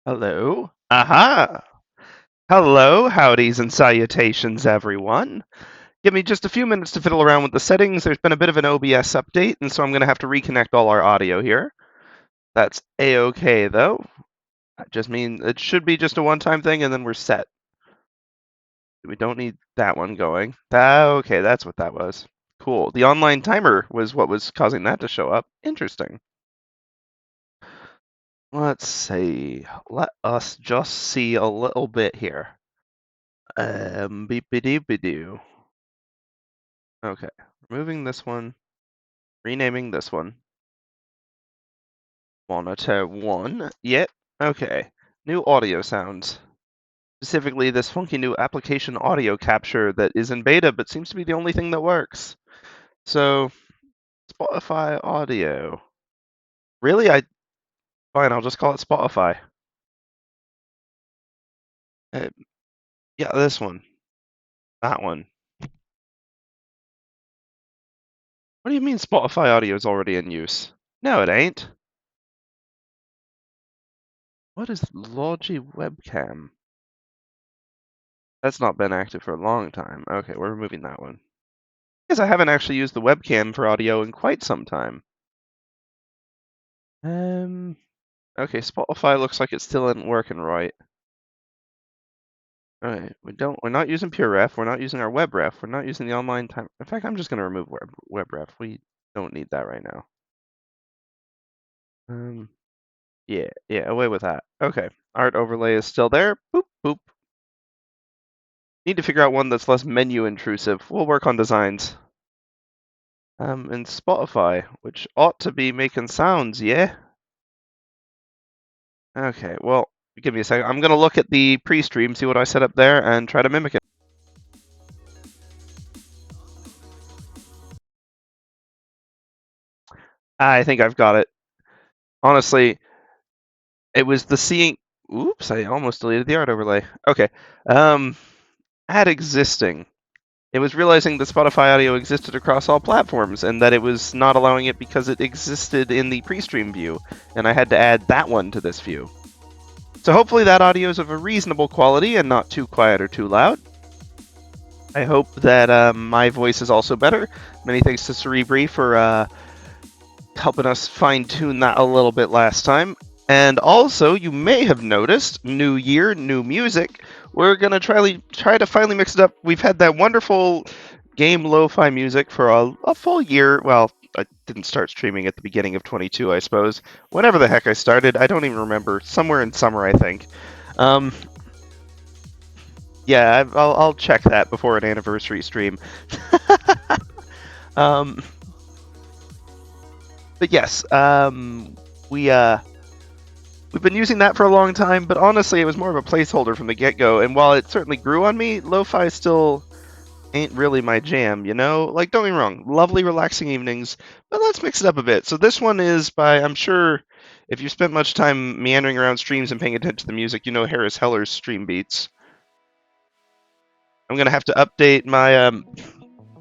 Hello. Aha. Hello, howdies and salutations, everyone. Give me just a few minutes to fiddle around with the settings. There's been a bit of an OBS update, and so I'm going to have to reconnect all our audio here. That's A-okay, though. I just mean it should be just a one-time thing, and then we're set. We don't need that one going. Okay, that's what that was. Cool. The online timer was what was causing that to show up. Interesting. Let's see. Let us just see a little bit here. Beep-a-doo-ba-doo. Okay, removing this one, renaming this one. Monitor 1. Yep. Okay. New audio sounds. Specifically, this funky new application audio capture that is in beta, but seems to be the only thing that works. So, Spotify audio. Really? Fine, I'll just call it Spotify. Uh, yeah, this one. That one. What do you mean Spotify audio is already in use? No, it ain't. What is Logi webcam? That's not been active for a long time. Okay, we're removing that one. Because I haven't actually used the webcam for audio in quite some time. Okay, Spotify looks like it still isn't working right. Alright, we're not using PureRef, we're not using our WebRef, we're not using the online time. In fact, I'm just gonna remove WebRef. We don't need that right now. Yeah, away with that. Okay, art overlay is still there. Boop, boop. Need to figure out one that's less menu intrusive. We'll work on designs. And Spotify, which ought to be making sounds, yeah? Okay, well, give me a second. I'm going to look at the pre-stream, see what I set up there, and try to mimic it. I think I've got it. Honestly, it was the seeing... Oops, I almost deleted the art overlay. Okay. Add existing. It was realizing that Spotify audio existed across all platforms, and that it was not allowing it because it existed in the pre-stream view, and I had to add that one to this view. So hopefully that audio is of a reasonable quality and not too quiet or too loud. I hope that my voice is also better. Many thanks to Cerebri for helping us fine-tune that a little bit last time. And also, you may have noticed, new year, new music. We're going to try to finally mix it up. We've had that wonderful game lo-fi music for a full year. Well, I didn't start streaming at the beginning of 22, I suppose. Whenever the heck I started, I don't even remember. Somewhere in summer, I think. Yeah, I'll check that before an anniversary stream. But yes, we've been using that for a long time, but honestly, it was more of a placeholder from the get-go. And while it certainly grew on me, lo-fi still ain't really my jam, you know? Like, don't get me wrong, lovely, relaxing evenings, but let's mix it up a bit. So this one is by, I'm sure, if you spent much time meandering around streams and paying attention to the music, you know Harris Heller's Stream Beats. I'm gonna have to update my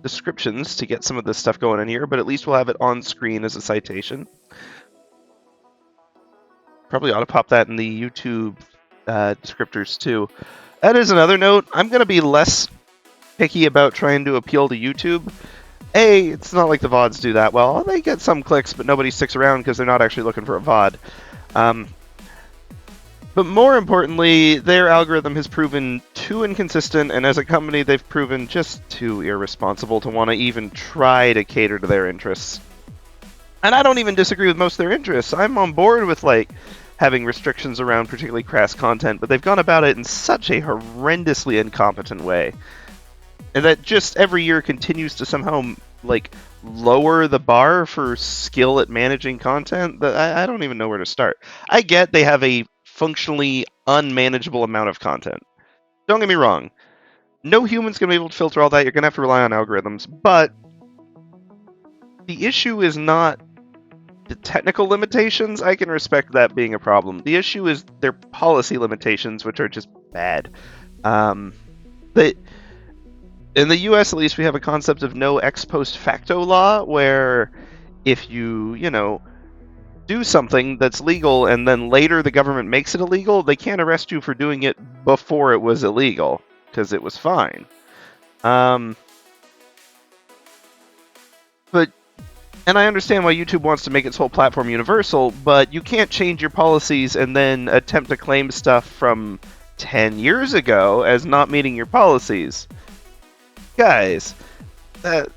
descriptions to get some of this stuff going in here, but at least we'll have it on screen as a citation. Probably ought to pop that in the YouTube descriptors too. That is another note. I'm going to be less picky about trying to appeal to YouTube. It's not like the VODs do that well. They get some clicks, but nobody sticks around because they're not actually looking for a VOD. But more importantly, their algorithm has proven too inconsistent, and as a company, they've proven just too irresponsible to want to even try to cater to their interests. And I don't even disagree with most of their interests. I'm on board with, like, having restrictions around particularly crass content, but they've gone about it in such a horrendously incompetent way. And that just every year continues to somehow, like, lower the bar for skill at managing content that I don't even know where to start. I get they have a functionally unmanageable amount of content. Don't get me wrong. No human's going to be able to filter all that. You're going to have to rely on algorithms. But the issue is not the technical limitations. I can respect that being a problem. The issue is their policy limitations, which are just bad. But in the US, at least, we have a concept of no ex post facto law, where if you do something that's legal and then later the government makes it illegal, they can't arrest you for doing it before it was illegal because it was fine. But and I understand why YouTube wants to make its whole platform universal, but you can't change your policies and then attempt to claim stuff from 10 years ago as not meeting your policies. Guys, that's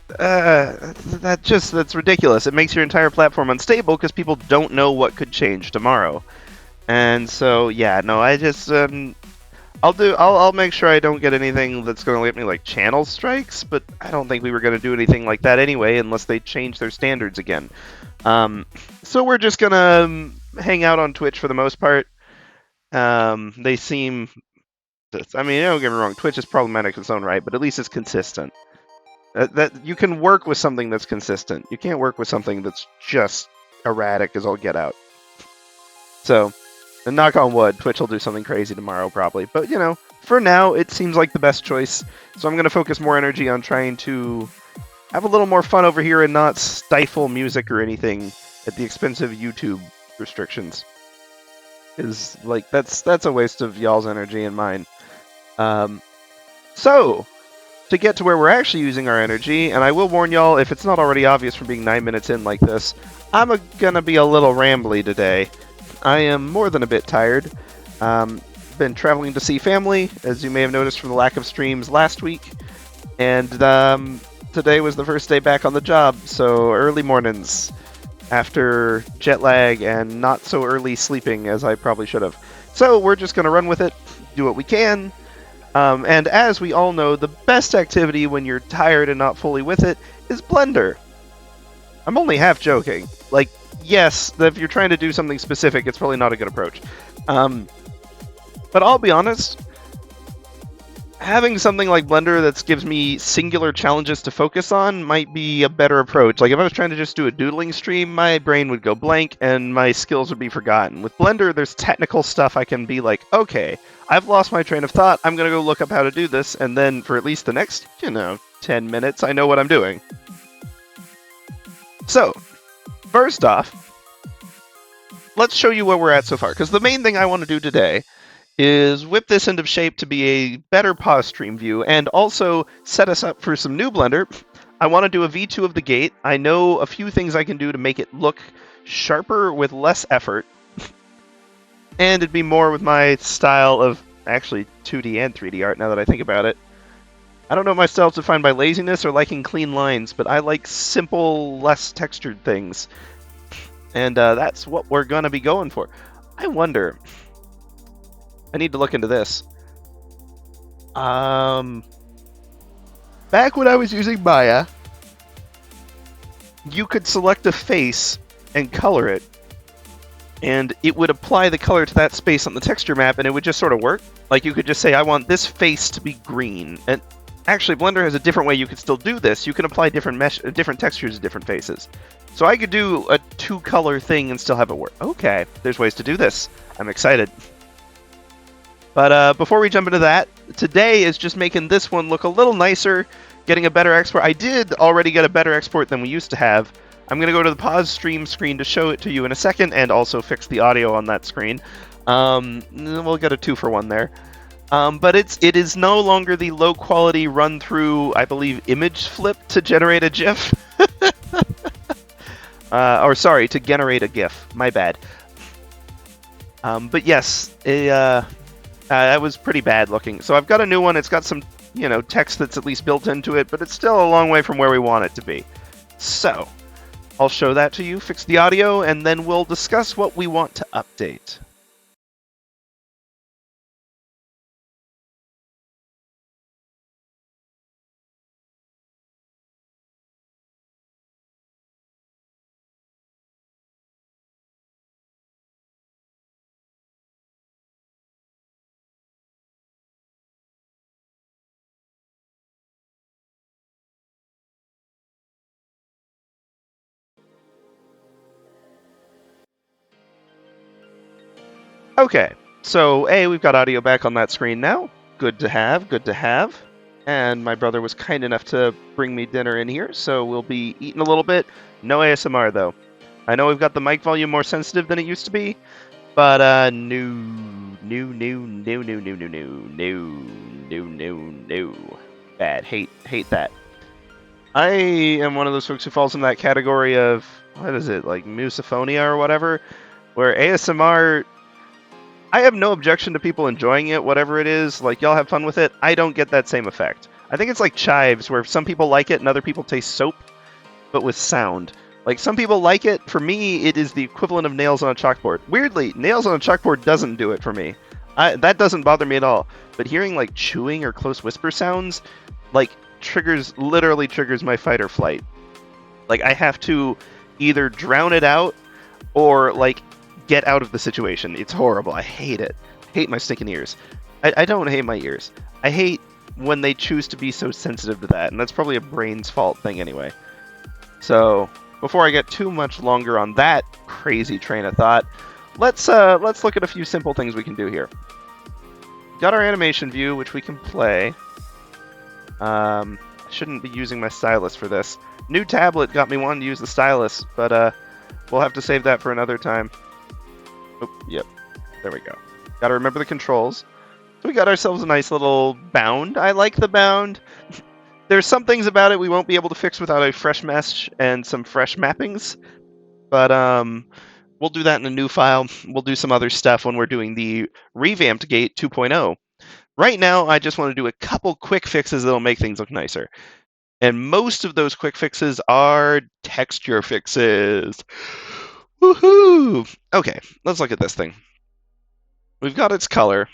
ridiculous. It makes your entire platform unstable because people don't know what could change tomorrow. And so, yeah, no, I just I'll make sure I don't get anything that's going to get me like channel strikes, but I don't think we were going to do anything like that anyway unless they change their standards again. So we're just going to hang out on Twitch for the most part. They seem, I mean, don't get me wrong, Twitch is problematic in its own right, but at least it's consistent. That you can work with something that's consistent. You can't work with something that's just erratic as all get out. So, and knock on wood, Twitch will do something crazy tomorrow probably. But, you know, for now, it seems like the best choice. So I'm going to focus more energy on trying to have a little more fun over here and not stifle music or anything at the expense of YouTube restrictions. Is like, that's a waste of y'all's energy and mine. So, to get to where we're actually using our energy, and I will warn y'all, if it's not already obvious from being 9 minutes in like this, I'm gonna be a little rambly today. I am more than a bit tired. Been traveling to see family, as you may have noticed from the lack of streams last week, and today was the first day back on the job, so early mornings after jet lag and not so early sleeping as I probably should have. So we're just gonna run with it, do what we can. And as we all know, the best activity when you're tired and not fully with it is Blender. I'm only half joking. Like, yes, if you're trying to do something specific, it's probably not a good approach. But I'll be honest, having something like Blender that gives me singular challenges to focus on might be a better approach. Like, if I was trying to just do a doodling stream, my brain would go blank and my skills would be forgotten. With Blender, there's technical stuff I can be like, okay, I've lost my train of thought, I'm going to go look up how to do this, and then for at least the next, 10 minutes, I know what I'm doing. So, first off, let's show you where we're at so far, because the main thing I want to do today is whip this into shape to be a better pause stream view, and also set us up for some new Blender. I want to do a V2 of the gate. I know a few things I can do to make it look sharper with less effort, and it'd be more with my style of actually 2D and 3D art now that I think about it. I don't know if my style is defined by laziness or liking clean lines, but I like simple, less textured things. And that's what we're going to be going for. I wonder, I need to look into this. Back when I was using Maya, you could select a face and color it, and it would apply the color to that space on the texture map, and it would just sort of work. Like, you could just say, I want this face to be green. And actually, Blender has a different way you could still do this. You can apply different textures to different faces. So I could do a two-color thing and still have it work. Okay, there's ways to do this. I'm excited. But before we jump into that, today is just making this one look a little nicer, getting a better export. I did already get a better export than we used to have. I'm going to go to the pause stream screen to show it to you in a second, and also fix the audio on that screen. We'll get a 2-for-1 there. But it is no longer the low-quality run-through, I believe, image flip to generate a GIF. Or sorry, to generate a GIF. My bad. But yes, that was pretty bad looking. So I've got a new one. It's got some, text that's at least built into it, but it's still a long way from where we want it to be. So I'll show that to you, fix the audio, and then we'll discuss what we want to update. Okay, so we've got audio back on that screen now. Good to have, good to have. And my brother was kind enough to bring me dinner in here, so we'll be eating a little bit. No ASMR, though. I know we've got the mic volume more sensitive than it used to be, but no. Bad. Hate that. I am one of those folks who falls in that category of, what is it, like musophonia or whatever, where ASMR, I have no objection to people enjoying it, whatever it is, like y'all have fun with it. I don't get that same effect. I think it's like chives, where some people like it and other people taste soap, but with sound. Like, some people like it. For me, it is the equivalent of nails on a chalkboard. Weirdly, nails on a chalkboard doesn't do it for me. That doesn't bother me at all. But hearing, like, chewing or close whisper sounds, like, literally triggers my fight or flight. Like, I have to either drown it out or, like, get out of the situation. It's horrible. I hate it. I hate my stinking ears. I don't hate my ears. I hate when they choose to be so sensitive to that, and that's probably a brain's fault thing anyway. So, before I get too much longer on that crazy train of thought, let's look at a few simple things we can do here. Got our animation view, which we can play. I shouldn't be using my stylus for this. New tablet got me wanting to use the stylus, but we'll have to save that for another time. Oh, yep. There we go. Gotta remember the controls. So we got ourselves a nice little bound. I like the bound. There's some things about it we won't be able to fix without a fresh mesh and some fresh mappings. But we'll do that in a new file. We'll do some other stuff when we're doing the revamped Gate 2.0. Right now, I just want to do a couple quick fixes that'll make things look nicer. And most of those quick fixes are texture fixes. Woohoo! Okay, let's look at this thing. We've got its color.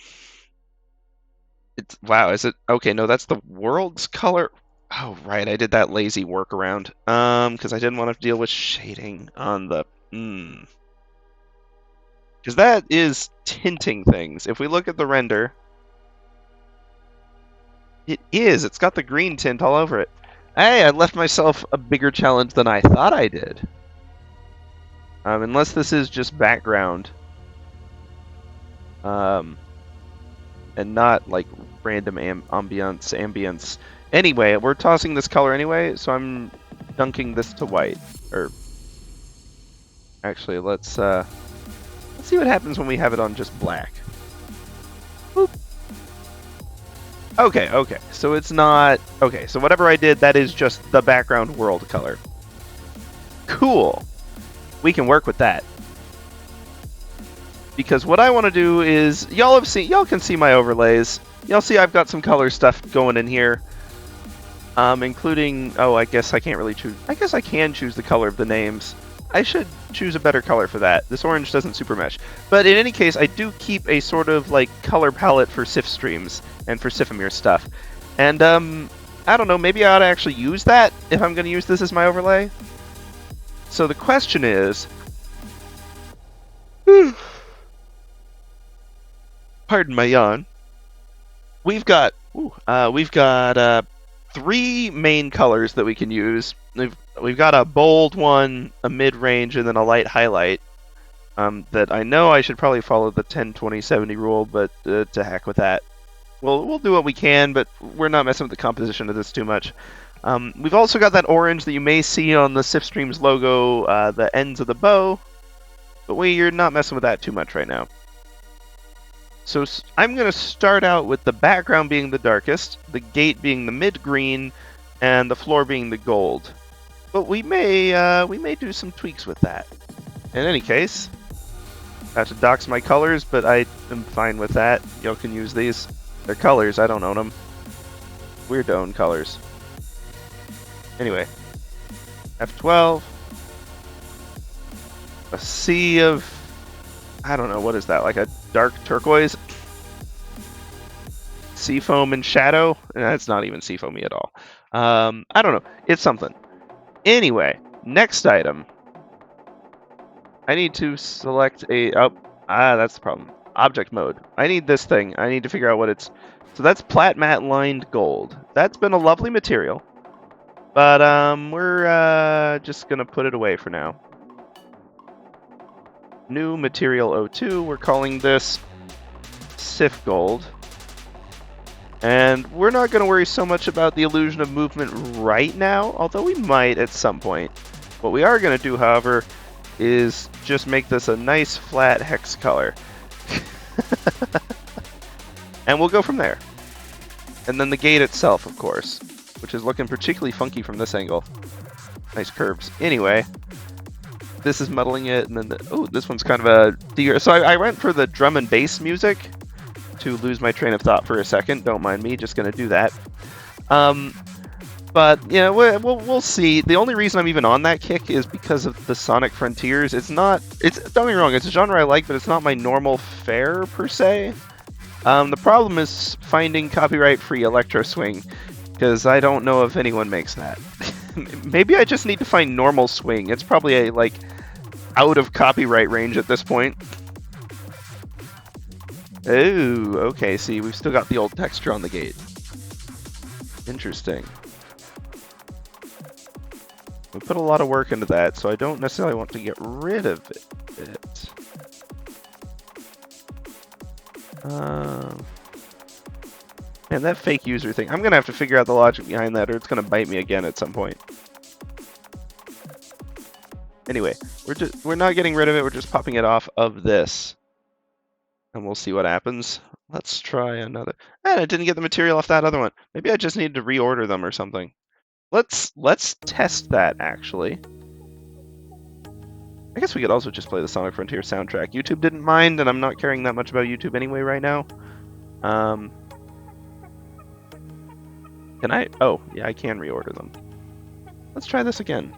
Wow, is it? Okay, no, that's the world's color. Oh, right, I did that lazy workaround. Because I didn't want to deal with shading on the... Because that is tinting things. If we look at the render... It is! It's got the green tint all over it. Hey, I left myself a bigger challenge than I thought I did. Unless this is just background. And not, like, random ambience. Anyway, we're tossing this color anyway, so I'm dunking this to white. Or... Actually, let's see what happens when we have it on just black. Boop. Okay, so it's not... Okay, so whatever I did, that is just the background world color. Cool! We can work with that. Because what I want to do is... Y'all can see my overlays. Y'all see I've got some color stuff going in here. Including... Oh, I guess I can't really choose... I guess I can choose the color of the names. I should choose a better color for that. This orange doesn't super mesh. But in any case, I do keep a sort of, like, color palette for Sif streams and for Sifamir stuff. And, I don't know, maybe I ought to actually use that if I'm going to use this as my overlay. So the question is... Pardon my yawn. We've got 3 main colors that we can use. We've got a bold one, a mid-range, and then a light highlight. That I know I should probably follow the 10-20-70 rule, but to heck with that. We'll do what we can, but we're not messing with the composition of this too much. We've also got that orange that you may see on the SifStreams logo, the ends of the bow, but you're not messing with that too much right now. So I'm going to start out with the background being the darkest, the gate being the mid-green, and the floor being the gold. But we may do some tweaks with that. In any case, I have to dox my colors, but I am fine with that. Y'all can use these. They're colors, I don't own them. Weird to own colors. Anyway, F12. A sea of... I don't know, what is that? Like a dark turquoise? Seafoam and shadow? That's not even seafoamy at all. I don't know. It's something. Anyway, next item. I need to select a... Oh, that's the problem. Object mode. I need this thing. I need to figure out what it's... So that's Plat Matte Lined Gold. That's been a lovely material. But we're just going to put it away for now. New material 02. We're calling this Sif Gold. And we're not going to worry so much about the illusion of movement right now, although we might at some point. What we are going to do, however, is just make this a nice flat hex color. And we'll go from there. And then the gate itself, of course, which is looking particularly funky from this angle. Nice curves. Anyway, this is muddling it, and then oh, this one's kind of a... So I went for the drum and bass music to lose my train of thought for a second. Don't mind me, just going to do that. But, yeah, we'll see. The only reason I'm even on that kick is because of the Sonic Frontiers. Don't get me wrong, it's a genre I like, but it's not my normal fare, per se. The problem is finding copyright-free electro swing, because I don't know if anyone makes that. Maybe I just need to find normal swing. It's probably out of copyright range at this point. Oh, okay, see, we've still got the old texture on the gate. Interesting. We put a lot of work into that, so I don't necessarily want to get rid of it. And that fake user thing, I'm gonna have to figure out the logic behind that, or it's gonna bite me again at some point. Anyway, we're not getting rid of it, we're just popping it off of this. And we'll see what happens. Let's try another. And I didn't get the material off that other one. Maybe I just need to reorder them or something. Let's test that, actually. I guess we could also just play the Sonic Frontier soundtrack. YouTube didn't mind, and I'm not caring that much about YouTube anyway right now. Can I? Oh, yeah, I can reorder them. Let's try this again.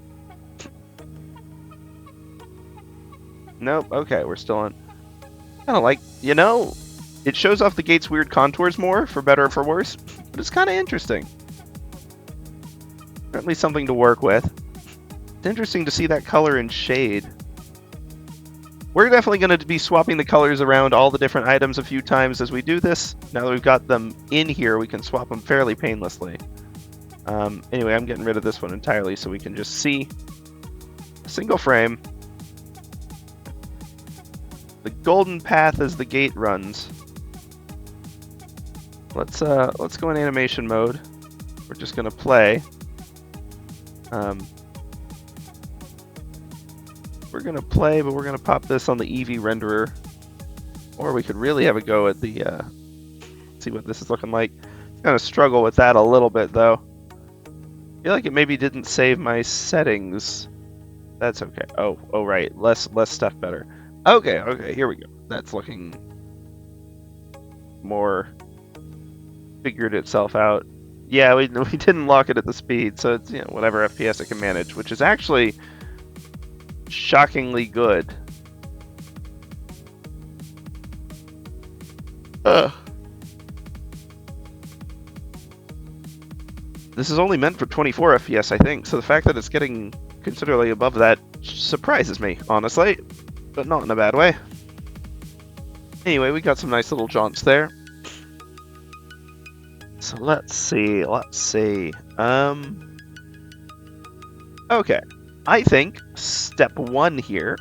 Nope, okay, we're still on. Kind of like, it shows off the gate's weird contours more, for better or for worse, but it's kind of interesting. Certainly something to work with. It's interesting to see that color in shade. We're definitely going to be swapping the colors around all the different items a few times as we do this. Now that we've got them in here, we can swap them fairly painlessly. Anyway, I'm getting rid of this one entirely so we can just see a single frame. The golden path as the gate runs. Let's go in animation mode. We're just gonna play. We're gonna play, but we're gonna pop this on the Eevee renderer, or we could really have a go at the see what this is looking like. Gonna struggle with that a little bit though. I feel like it maybe didn't save my settings. That's okay. Oh right, less stuff better. Okay, here we go. That's looking more figured itself out. Yeah, we didn't lock it at the speed, so it's whatever FPS it can manage, which is actually shockingly good. This is only meant for 24 FPS, I think, so the fact that it's getting considerably above that surprises me, honestly, but not in a bad way. Anyway, we got some nice little jaunts there. So let's see. Okay, I think step one here.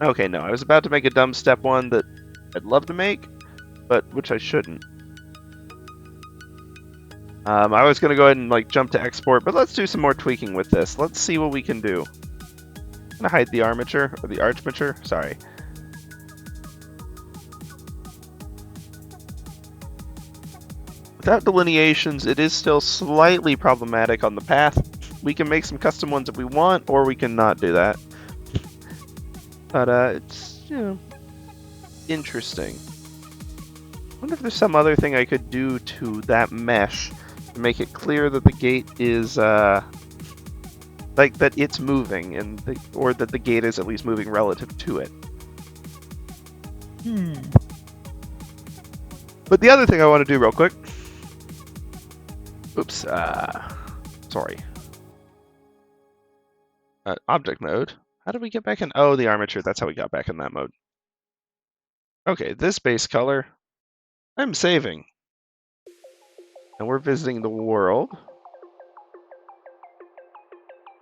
Okay, no, I was about to make a dumb step one that I'd love to make, but which I shouldn't. I was gonna go ahead and jump to export, but let's do some more tweaking with this. Let's see what we can do. I'm gonna hide the armature, or the armature, sorry. Without delineations, it is still slightly problematic on the path. We can make some custom ones if we want, or we can not do that. But it's, interesting. I wonder if there's some other thing I could do to that mesh to make it clear that the gate is, that it's moving, or that the gate is at least moving relative to it. But the other thing I want to do real quick. Oops, sorry. Object mode. How did we get back in? Oh, the armature. That's how we got back in that mode. Okay, this base color, I'm saving. And we're visiting the world.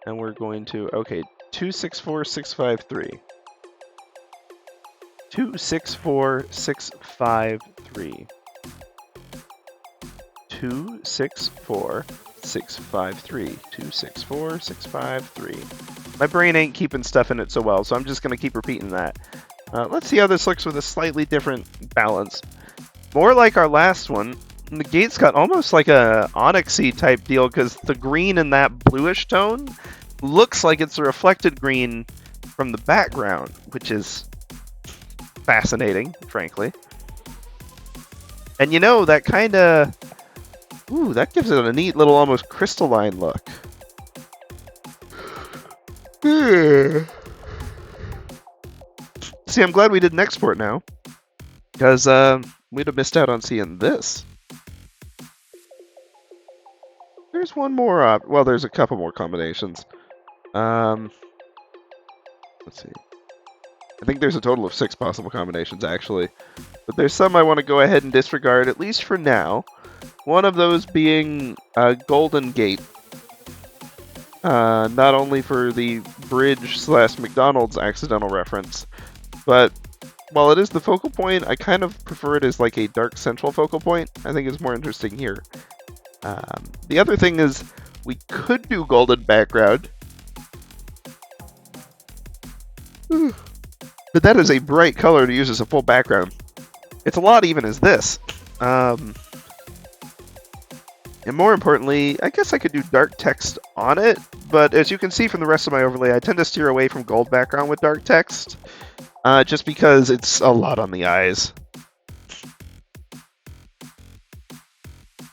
And we're going to, okay, 264653. 264653. 264653. 264653. My brain ain't keeping stuff in it so well, so I'm just going to keep repeating that. Let's see how this looks with a slightly different balance. More like our last one. The gate's got almost like a onyxy type deal because the green in that bluish tone looks like it's a reflected green from the background, which is fascinating, frankly. And you know, that kind of... Ooh, that gives it a neat little almost crystalline look. See, I'm glad we did an export now, because we'd have missed out on seeing this. There's one more well, there's a couple more combinations. Let's see. I think there's a total of 6 possible combinations, actually. But there's some I want to go ahead and disregard, at least for now. One of those being Golden Gate. Not only for the bridge/McDonald's accidental reference, but while it is the focal point, I kind of prefer it as like a dark central focal point. I think it's more interesting here. The other thing is, we could do golden background. But that is a bright color to use as a full background. It's a lot even as this. And more importantly, I guess I could do dark text on it, but as you can see from the rest of my overlay, I tend to steer away from gold background with dark text, just because it's a lot on the eyes.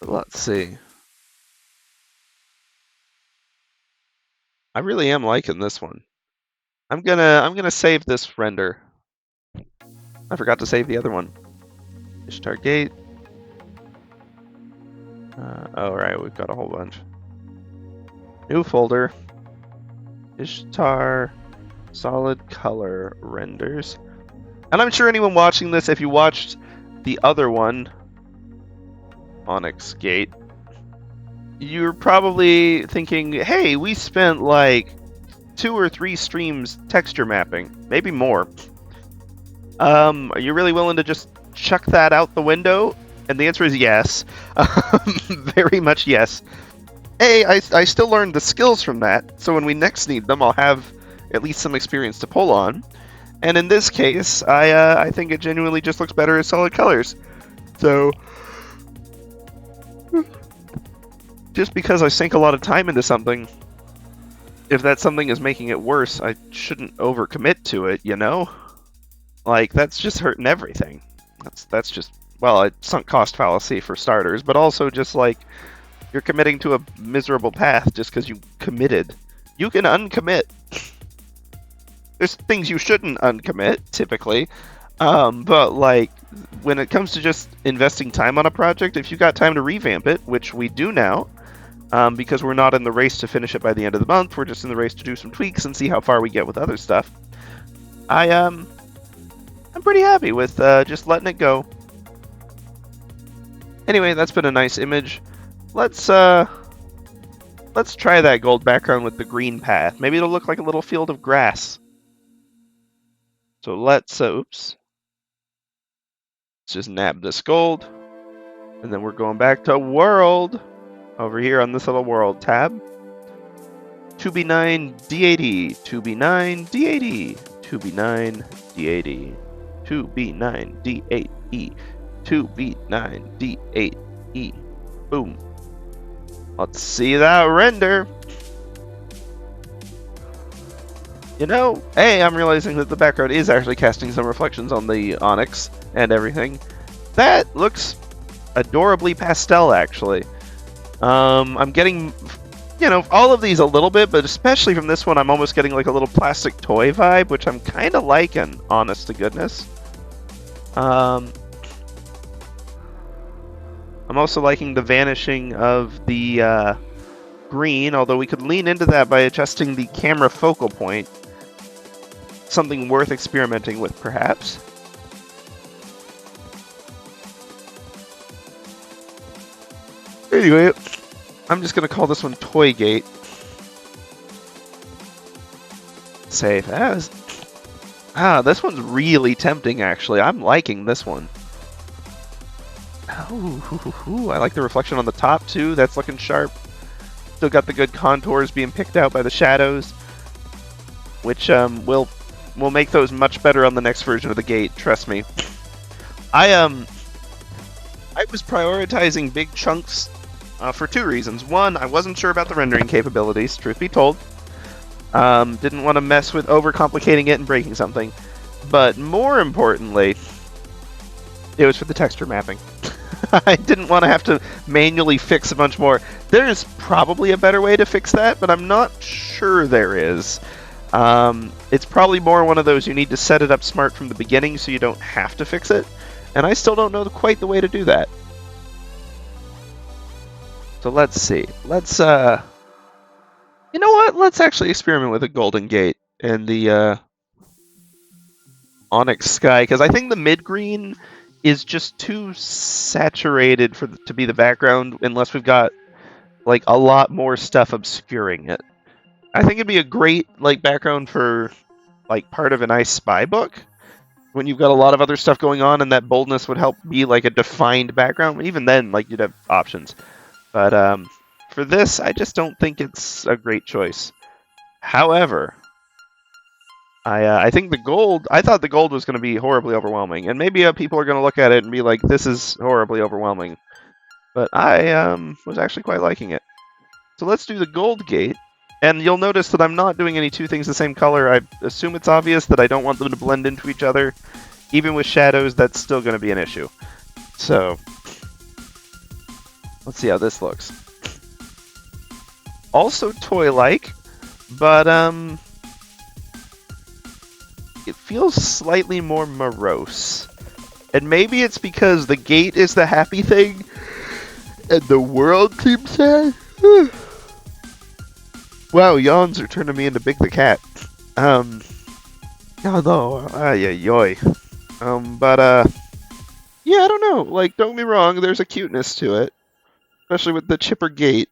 Let's see. I really am liking this one. I'm gonna save this render. I forgot to save the other one. Ishtar Gate. Oh, right, we've got a whole bunch. New folder. Ishtar solid color renders. And I'm sure anyone watching this, if you watched the other one, Onyx Gate, you're probably thinking, hey, we spent like 2 or 3 streams texture mapping, maybe more. Are you really willing to just chuck that out the window? And the answer is yes. Very much yes. I still learned the skills from that, so when we next need them, I'll have at least some experience to pull on. And in this case, I think it genuinely just looks better as solid colors. So, just because I sink a lot of time into something, if that something is making it worse, I shouldn't overcommit to it, you know? Like, that's just hurting everything. That's just, well, a sunk cost fallacy for starters, but also just like, you're committing to a miserable path just because you committed. You can uncommit. There's things you shouldn't uncommit, typically. But, like, when it comes to just investing time on a project, if you got time to revamp it, which we do now, because we're not in the race to finish it by the end of the month, we're just in the race to do some tweaks and see how far we get with other stuff. I'm pretty happy with just letting it go. Anyway, that's been a nice image. Let's try that gold background with the green path. Maybe it'll look like a little field of grass. So let's, oops. Let's just nab this gold. And then we're going back to world. Over here on this little world tab. 2B9 D80. 2B9 D80. 2B9 D80. 2B9 D8E. 2B9 D8E. Boom. Let's see that render. You know, hey, I'm realizing that the background is actually casting some reflections on the onyx and everything. That looks adorably pastel, actually. I'm getting, you know, all of these a little bit, but especially from this one, I'm almost getting like a little plastic toy vibe, which I'm kind of liking, honest to goodness. I'm also liking the vanishing of the green, although we could lean into that by adjusting the camera focal point. Something worth experimenting with, perhaps. Anyway, I'm just going to call this one Toy Gate. Save as. This one's really tempting, actually. I'm liking this one. Oh, I like the reflection on the top, too. That's looking sharp. Still got the good contours being picked out by the shadows. which will make those much better on the next version of the gate. Trust me. I was prioritizing big chunks for two reasons. One, I wasn't sure about the rendering capabilities. Truth be told, didn't want to mess with overcomplicating it and breaking something. But more importantly, it was for the texture mapping. I didn't want to have to manually fix a bunch more. There's probably a better way to fix that, but I'm not sure there is. It's probably more one of those you need to set it up smart from the beginning so you don't have to fix it. And I still don't know quite the way to do that. So let's see. Let's, you know what? Let's actually experiment with a golden gate and the onyx sky, because I think the mid-green is just too saturated to be the background unless we've got like a lot more stuff obscuring it. I think it'd be a great like background for like part of a nice spy book when you've got a lot of other stuff going on, and that boldness would help be like a defined background. Even then, like you'd have options. But for this, I just don't think it's a great choice. However, I think the gold. I thought the gold was going to be horribly overwhelming, and maybe people are going to look at it and be like, "This is horribly overwhelming." But I was actually quite liking it. So let's do the gold gate. And you'll notice that I'm not doing any two things the same color. I assume it's obvious that I don't want them to blend into each other. Even with shadows, that's still going to be an issue. So, let's see how this looks. Also toy-like, but it feels slightly more morose. And maybe it's because the gate is the happy thing, and the world seems sad. Wow, yawns are turning me into Big the Cat. Oh no, yoy. Yeah, I don't know. Like, don't get me wrong, there's a cuteness to it, especially with the chipper gate.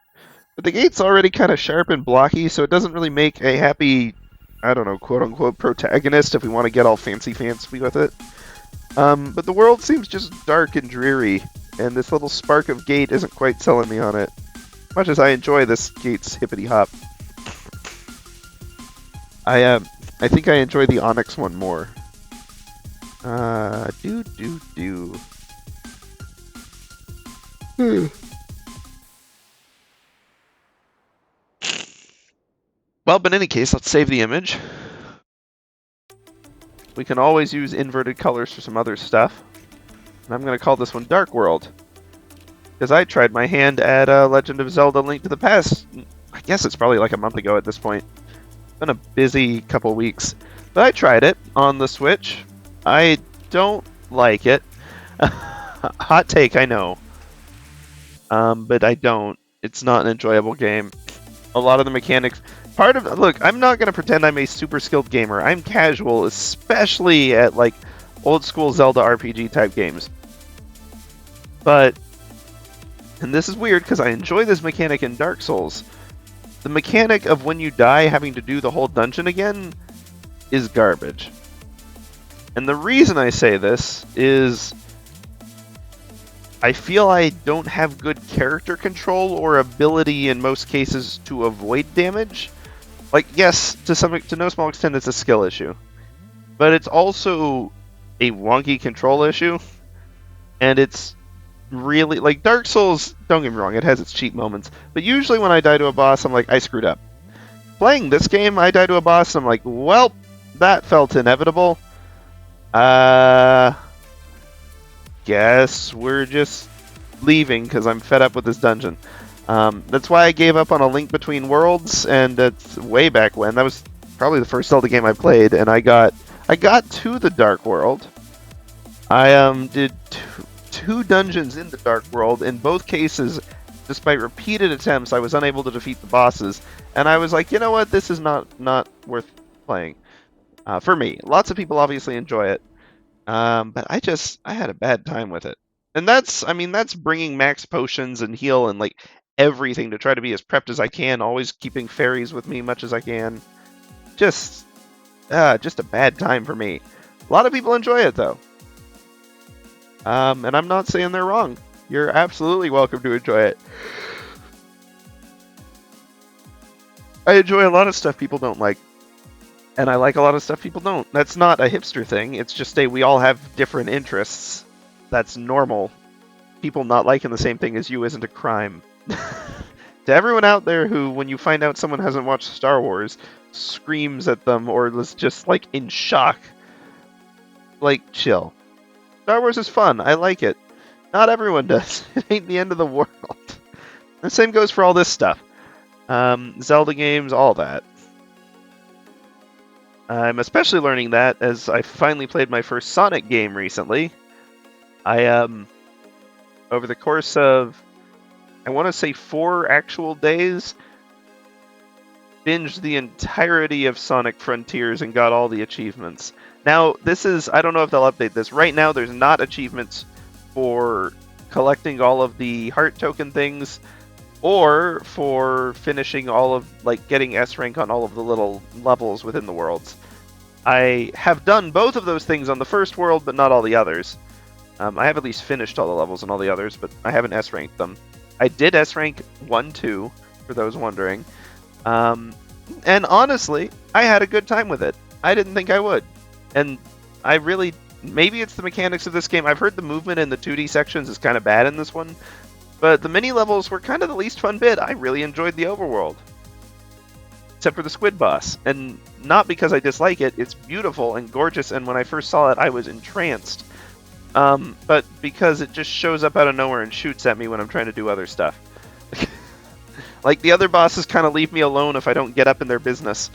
But the gate's already kind of sharp and blocky, so it doesn't really make a happy, I don't know, quote-unquote protagonist if we want to get all fancy with it. But the world seems just dark and dreary, and this little spark of gate isn't quite selling me on it. Much as I enjoy this gate's hippity-hop. I think I enjoy the Onyx one more. Well, but in any case, let's save the image. We can always use inverted colors for some other stuff. And I'm going to call this one Dark World. Because I tried my hand at Legend of Zelda Link to the Past. I guess it's probably like a month ago at this point. It's been a busy couple weeks. But I tried it on the Switch. I don't like it. Hot take, I know. But I don't. It's not an enjoyable game. A lot of the mechanics... Look, I'm not going to pretend I'm a super skilled gamer. I'm casual, especially at, like, old-school Zelda RPG type games. But... And this is weird, because I enjoy this mechanic in Dark Souls. The mechanic of when you die having to do the whole dungeon again is garbage. And the reason I say this is I feel I don't have good character control or ability in most cases to avoid damage. Like, yes, to no small extent it's a skill issue. But it's also a wonky control issue. And it's really, like, Dark Souls, don't get me wrong, it has its cheat moments. But usually when I die to a boss, I'm like, I screwed up. Playing this game, I die to a boss, and I'm like, well, that felt inevitable. Guess we're just leaving because I'm fed up with this dungeon. That's why I gave up on A Link Between Worlds, and it's way back when. That was probably the first Zelda game I played, and I got to the Dark World. I did two dungeons in the Dark World. In both cases, despite repeated attempts, I was unable to defeat the bosses, and I was like, you know what, this is not worth playing. For me. Lots of people obviously enjoy it. But I had a bad time with it. And that's bringing max potions and heal and like everything to try to be as prepped as I can, always keeping fairies with me much as I can. Just a bad time for me. A lot of people enjoy it though. And I'm not saying they're wrong. You're absolutely welcome to enjoy it. I enjoy a lot of stuff people don't like. And I like a lot of stuff people don't. That's not a hipster thing. It's just we all have different interests. That's normal. People not liking the same thing as you isn't a crime. To everyone out there who, when you find out someone hasn't watched Star Wars, screams at them or is just like in shock, like, chill. Star Wars is fun. I like it. Not everyone does. It ain't the end of the world. The same goes for all this stuff. Zelda games, all that. I'm especially learning that as I finally played my first Sonic game recently. I, over the course of, I want to say 4 actual days, binged the entirety of Sonic Frontiers and got all the achievements. Now, this is, I don't know if they'll update this. Right now, there's not achievements for collecting all of the heart token things or for finishing all of, like, getting S rank on all of the little levels within the worlds. I have done both of those things on the first world, but not all the others. I have at least finished all the levels on all the others, but I haven't S ranked them. I did S rank 1, 2, for those wondering. And honestly, I had a good time with it. I didn't think I would. And I really, maybe it's the mechanics of this game. I've heard the movement in the 2D sections is kind of bad in this one, but the mini levels were kind of the least fun bit. I really enjoyed the overworld. Except for the squid boss. And not because I dislike it, it's beautiful and gorgeous, and when I first saw it, I was entranced. But because it just shows up out of nowhere and shoots at me when I'm trying to do other stuff. Like, the other bosses kind of leave me alone if I don't get up in their business.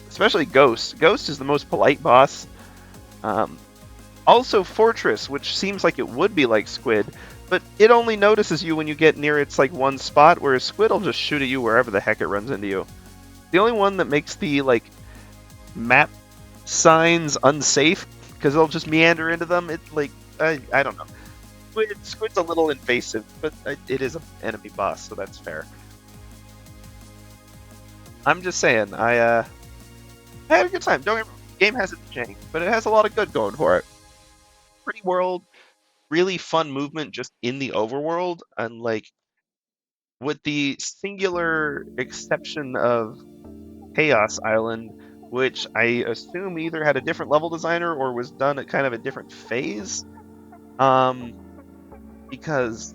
Especially Ghost. Ghost is the most polite boss. Also Fortress, which seems like it would be like Squid, but it only notices you when you get near its, like, one spot, whereas Squid will just shoot at you wherever the heck it runs into you. The only one that makes the, like, map signs unsafe, because it'll just meander into them, it's like, I don't know. Squid's a little invasive, but it is an enemy boss, so that's fair. I'm just saying, I had a good time. Don't get me wrong, the game hasn't changed, but it has a lot of good going for it. Pretty world, really fun movement just in the overworld, and, like, with the singular exception of Chaos Island, which I assume either had a different level designer or was done at kind of a different phase, because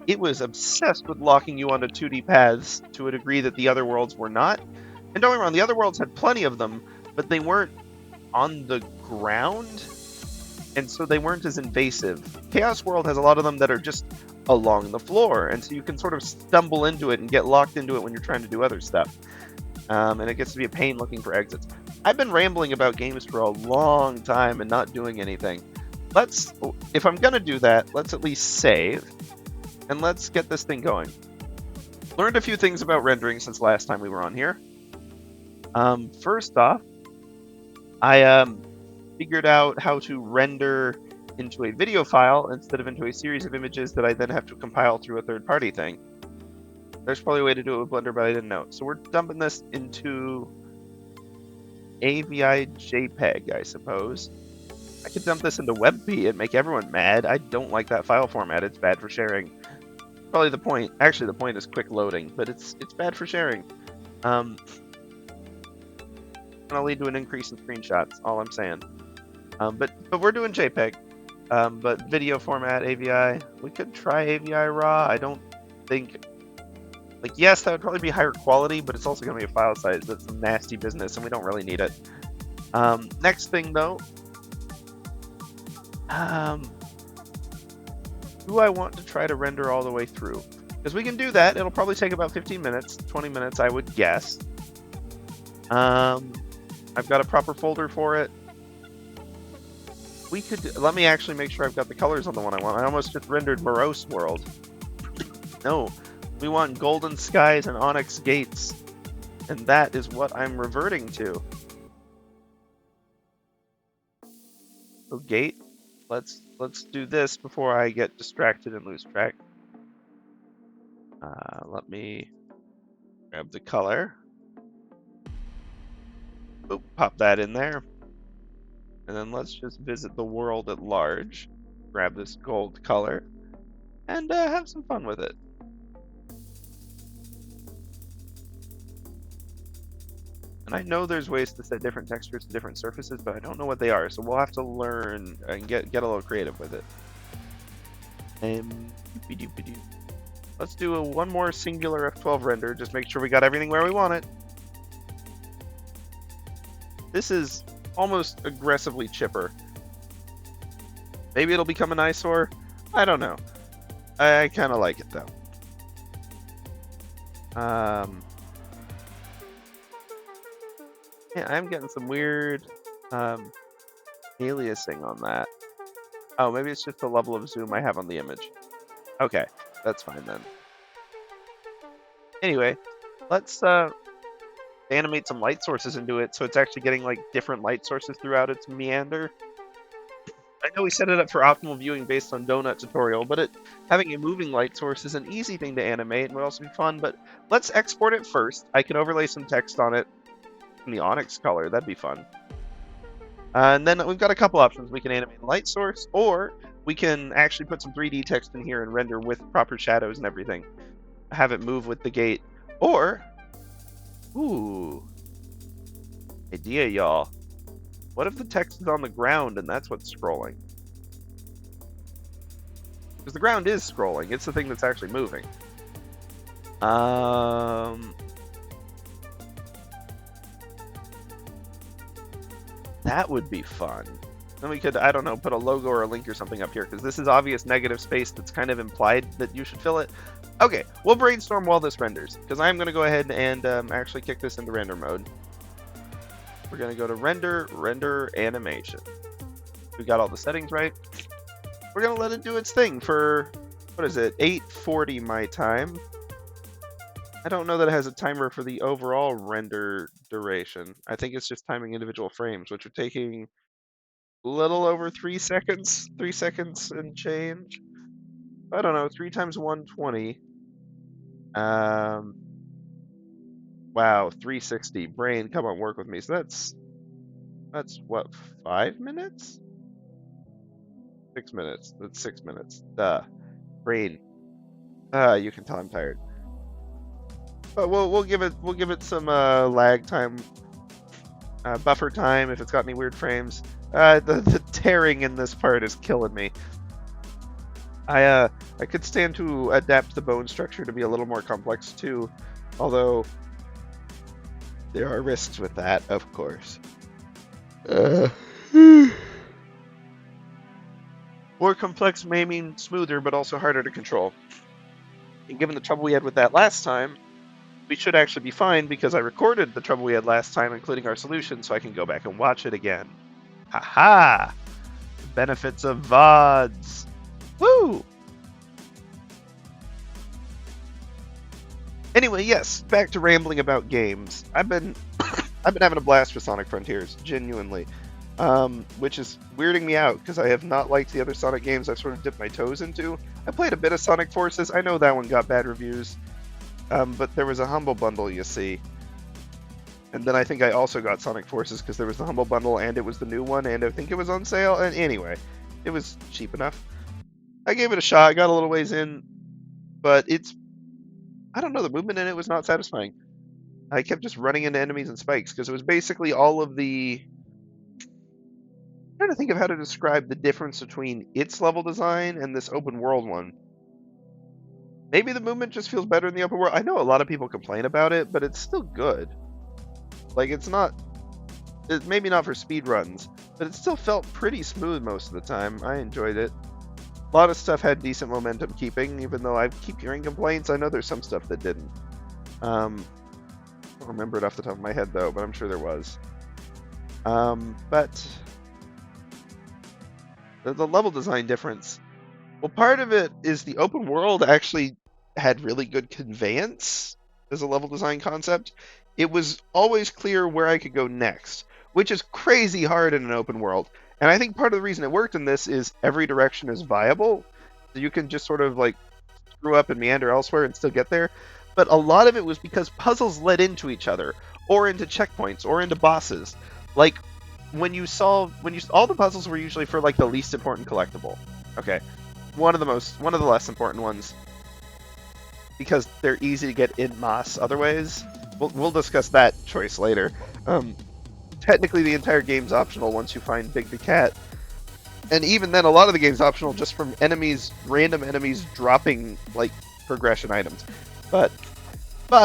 it was obsessed with locking you onto 2D paths to a degree that the other worlds were not. And don't get me wrong, the other worlds had plenty of them, but they weren't on the ground, and so they weren't as invasive. Chaos World has a lot of them that are just along the floor, and so you can sort of stumble into it and get locked into it when you're trying to do other stuff. And it gets to be a pain looking for exits. I've been rambling about games for a long time and not doing anything. If I'm gonna do that, let's at least save, and let's get this thing going. Learned a few things about rendering since last time we were on here. First off, I figured out how to render into a video file instead of into a series of images that I then have to compile through a third-party thing. There's probably a way to do it with Blender, but I didn't know. So we're dumping this into AVI JPEG, I suppose. I could dump this into WebP and make everyone mad. I don't like that file format. It's bad for sharing. Probably the point. Actually, the point is quick loading, but it's bad for sharing. Gonna lead to an increase in screenshots. All I'm saying. But we're doing JPEG. But video format AVI. We could try AVI RAW. I don't think. Like, yes, that would probably be higher quality, but it's also going to be a file size that's some nasty business, and we don't really need it. Next thing, though. Do I want to try to render all the way through? Because we can do that. It'll probably take about 15 minutes, 20 minutes, I would guess. I've got a proper folder for it. Let me actually make sure I've got the colors on the one I want. I almost just rendered Morose World. No. We want golden skies and onyx gates, and that is what I'm reverting to. So gate, let's do this before I get distracted and lose track. Let me grab the color. Oop, pop that in there. And then let's just visit the world at large. Grab this gold color and have some fun with it. And I know there's ways to set different textures to different surfaces, but I don't know what they are, so we'll have to learn and get a little creative with it. Let's do one more singular F12 render, just make sure we got everything where we want it. This is almost aggressively chipper. Maybe it'll become an eyesore. I don't know. I kind of like it though. Yeah, I'm getting some weird aliasing on that. Oh, maybe it's just the level of zoom I have on the image. Okay, that's fine then. Anyway, let's animate some light sources into it so it's actually getting like different light sources throughout its meander. I know we set it up for optimal viewing based on Donut tutorial, but having a moving light source is an easy thing to animate and would also be fun, but let's export it first. I can overlay some text on it in the Onyx color, that'd be fun. And then we've got a couple options. We can animate a light source, or we can actually put some 3D text in here and render with proper shadows and everything. Have it move with the gate. Or, ooh, idea, y'all. What if the text is on the ground and that's what's scrolling? Because the ground is scrolling. It's the thing that's actually moving. That would be fun. Then we could, I don't know, put a logo or a link or something up here, because this is obvious negative space that's kind of implied that you should fill it. Okay, we'll brainstorm while this renders, because I'm going to go ahead and actually kick this into render mode. We're going to go to render animation. We got all the settings right. We're going to let it do its thing for, what is it, 8:40 my time. I don't know that it has a timer for the overall render duration. I think it's just timing individual frames, which are taking a little over 3 seconds. 3 seconds and change. I don't know, 3 times 120. Wow, 360. Brain, come on, work with me. So that's what, 5 minutes? 6 minutes. That's 6 minutes. Duh. Brain. You can tell I'm tired. But we'll give it some lag time, buffer time if it's got any weird frames. The tearing in this part is killing me. I could stand to adapt the bone structure to be a little more complex too, although there are risks with that, of course. More complex may mean smoother, but also harder to control. And given the trouble we had with that last time, we should actually be fine because I recorded the trouble we had last time, including our solution, so I can go back and watch it again. Haha! Benefits of VODs. Woo! Anyway, yes, back to rambling about games. I've been having a blast with Sonic Frontiers, genuinely. Which is weirding me out because I have not liked the other Sonic games I've sort of dipped my toes into. I played a bit of Sonic Forces. I know that one got bad reviews. But there was a Humble Bundle, you see. And then I think I also got Sonic Forces because there was the Humble Bundle and it was the new one, and I think it was on sale. And anyway, it was cheap enough. I gave it a shot, got a little ways in, but I don't know, the movement in it was not satisfying. I kept just running into enemies and spikes because it was basically all of the... I'm trying to think of how to describe the difference between its level design and this open world one. Maybe the movement just feels better in the open world. I know a lot of people complain about it, but it's still good. Like, it's maybe not for speed runs, but it still felt pretty smooth most of the time. I enjoyed it. A lot of stuff had decent momentum keeping, even though I keep hearing complaints. I know there's some stuff that didn't. I don't remember it off the top of my head, though, but I'm sure there was. But the level design difference. Well, part of it is the open world actually had really good conveyance as a level design concept. It was always clear where I could go next, which is crazy hard in an open world. And I think part of the reason it worked in this is every direction is viable. So you can just sort of like screw up and meander elsewhere and still get there. But a lot of it was because puzzles led into each other, or into checkpoints, or into bosses. Like all the puzzles were usually for like the least important collectible. Okay. One of the less important ones, because they're easy to get in mass otherwise. we'll discuss that choice later. Technically, the entire game's optional once you find Big the Cat. And even then, a lot of the game's optional just from enemies, random enemies dropping, like, progression items. But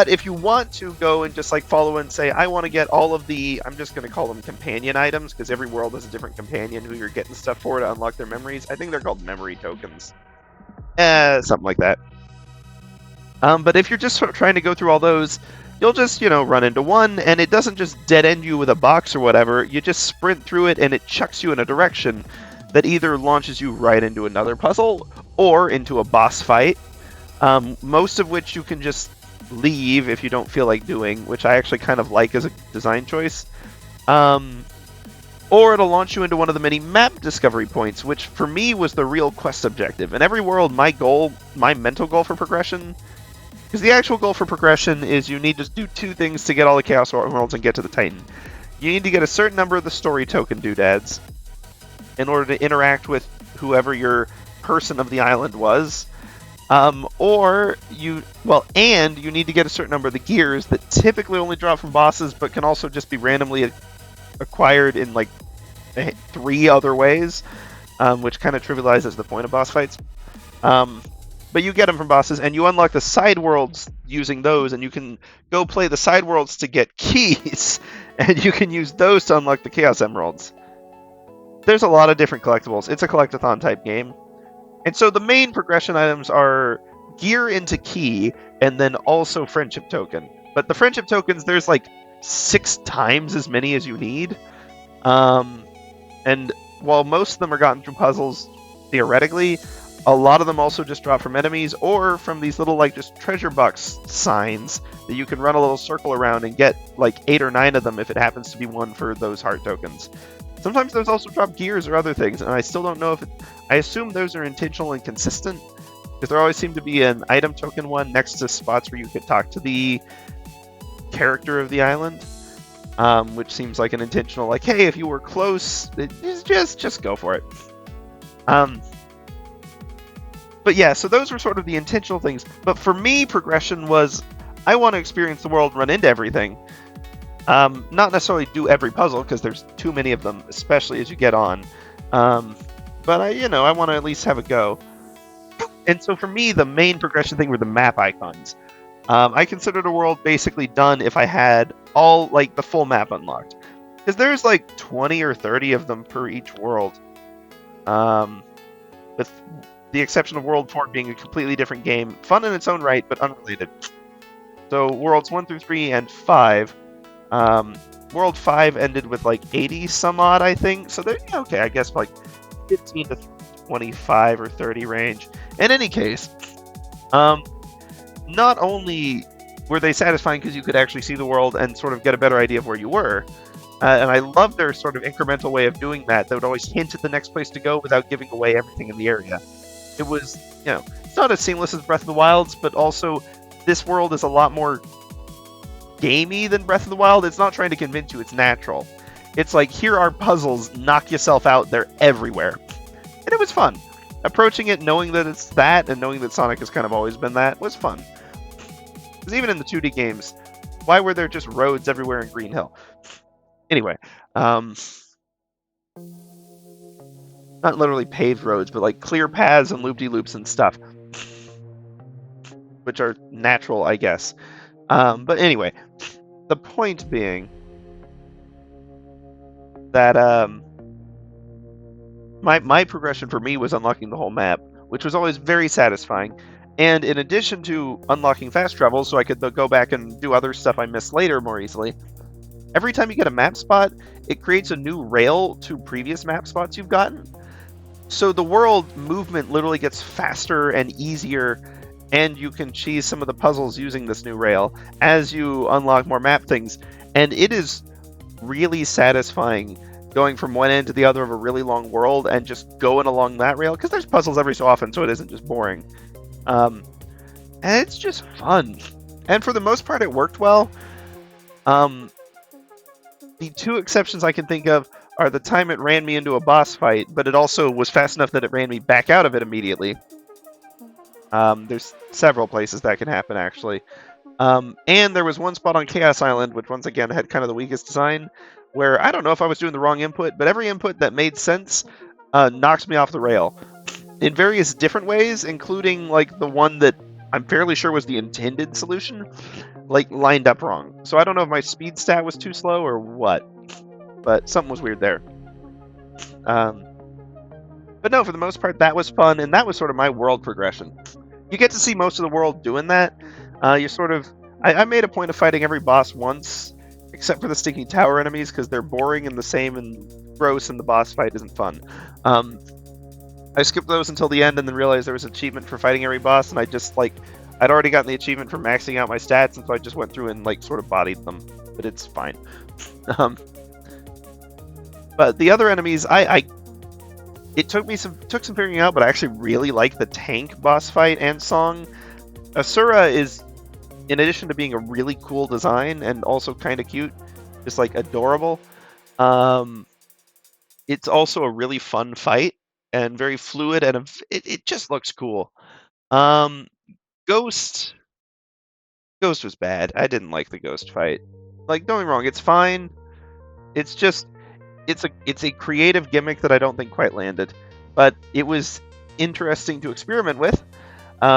if you want to go and just, like, follow and say, I want to get all of the, I'm just going to call them companion items, because every world has a different companion who you're getting stuff for to unlock their memories. I think they're called memory tokens. Something like that. But if you're just sort of trying to go through all those, you'll just, run into one, and it doesn't just dead end you with a box or whatever. You just sprint through it, and it chucks you in a direction that either launches you right into another puzzle or into a boss fight, most of which you can just leave if you don't feel like doing, which I actually kind of like as a design choice. Or it'll launch you into one of the many map discovery points, which for me was the real quest objective. In every world, my mental goal for progression, because the actual goal for progression is you need to do two things to get all the Chaos Worlds and get to the Titan. You need to get a certain number of the story token doodads in order to interact with whoever your person of the island was. And you need to get a certain number of the gears that typically only drop from bosses, but can also just be randomly acquired in like 3 other ways, which kind of trivializes the point of boss fights. But you get them from bosses, and you unlock the side worlds using those, and you can go play the side worlds to get keys, and you can use those to unlock the Chaos Emeralds. There's a lot of different collectibles. It's a collectathon type game. And so the main progression items are gear into key, and then also friendship token. But the friendship tokens, there's like 6 times as many as you need. And while most of them are gotten through puzzles, theoretically, a lot of them also just drop from enemies or from these little, like, just treasure box signs that you can run a little circle around and get, like, 8 or 9 of them if it happens to be one for those heart tokens. Sometimes those also drop gears or other things, and I still don't know if I assume those are intentional and consistent, because there always seemed to be an item token one next to spots where you could talk to the character of the island, which seems like an intentional, like, hey, if you were close, just go for it. But yeah, so those were sort of the intentional things. But for me, progression was, I want to experience the world, run into everything. Not necessarily do every puzzle, because there's too many of them, especially as you get on. But I want to at least have a go. And so for me, the main progression thing were the map icons. I considered a world basically done if I had all, like, the full map unlocked. Because there's like 20 or 30 of them per each world. With the exception of World 4 being a completely different game. Fun in its own right, but unrelated. So Worlds 1 through 3 and 5. World 5 ended with like 80 some odd, I think. So they're okay, I guess like 15 to 25 or 30 range. In any case, not only were they satisfying because you could actually see the world and sort of get a better idea of where you were, and I love their sort of incremental way of doing that. They would always hint at the next place to go without giving away everything in the area. It was, it's not as seamless as Breath of the Wild's, but also this world is a lot more gamey than Breath of the Wild. It's not trying to convince you, it's natural. It's like, here are puzzles, knock yourself out, they're everywhere. And it was fun. Approaching it knowing that it's that, and knowing that Sonic has kind of always been that, was fun. Because even in the 2D games, why were there just roads everywhere in Green Hill? Anyway, not literally paved roads, but like clear paths and loop-de-loops and stuff, which are natural, I guess. But anyway, the point being that my progression for me was unlocking the whole map, which was always very satisfying. And in addition to unlocking fast travel, so I could go back and do other stuff I missed later more easily, every time you get a map spot, it creates a new rail to previous map spots you've gotten. So the world movement literally gets faster and easier, and you can cheese some of the puzzles using this new rail as you unlock more map things. And it is really satisfying going from one end to the other of a really long world and just going along that rail, because there's puzzles every so often, so it isn't just boring. And it's just fun. And for the most part, it worked well. The 2 exceptions I can think of are the time it ran me into a boss fight, but it also was fast enough that it ran me back out of it immediately. There's several places that can happen, actually. And there was one spot on Chaos Island, which once again had kind of the weakest design, where I don't know if I was doing the wrong input, but every input that made sense knocks me off the rail in various different ways, including like the one that I'm fairly sure was the intended solution, like lined up wrong. So I don't know if my speed stat was too slow or what, but something was weird there. But no, for the most part, that was fun, and that was sort of my world progression. You get to see most of the world doing that. You're sort of... I made a point of fighting every boss once, except for the stinky tower enemies, because they're boring and the same and gross, and the boss fight isn't fun. I skipped those until the end, and then realized there was an achievement for fighting every boss, and I just, like... I'd already gotten the achievement for maxing out my stats, and so I just went through and, like, sort of bodied them. But it's fine. But the other enemies, it took some figuring out, but I actually really like the tank boss fight and song. Asura is, in addition to being a really cool design and also kind of cute, just like adorable. It's also a really fun fight and very fluid, and it just looks cool. Ghost was bad. I didn't like the ghost fight. Like, don't get me wrong, it's fine. It's just it's a creative gimmick that I don't think quite landed, but it was interesting to experiment with.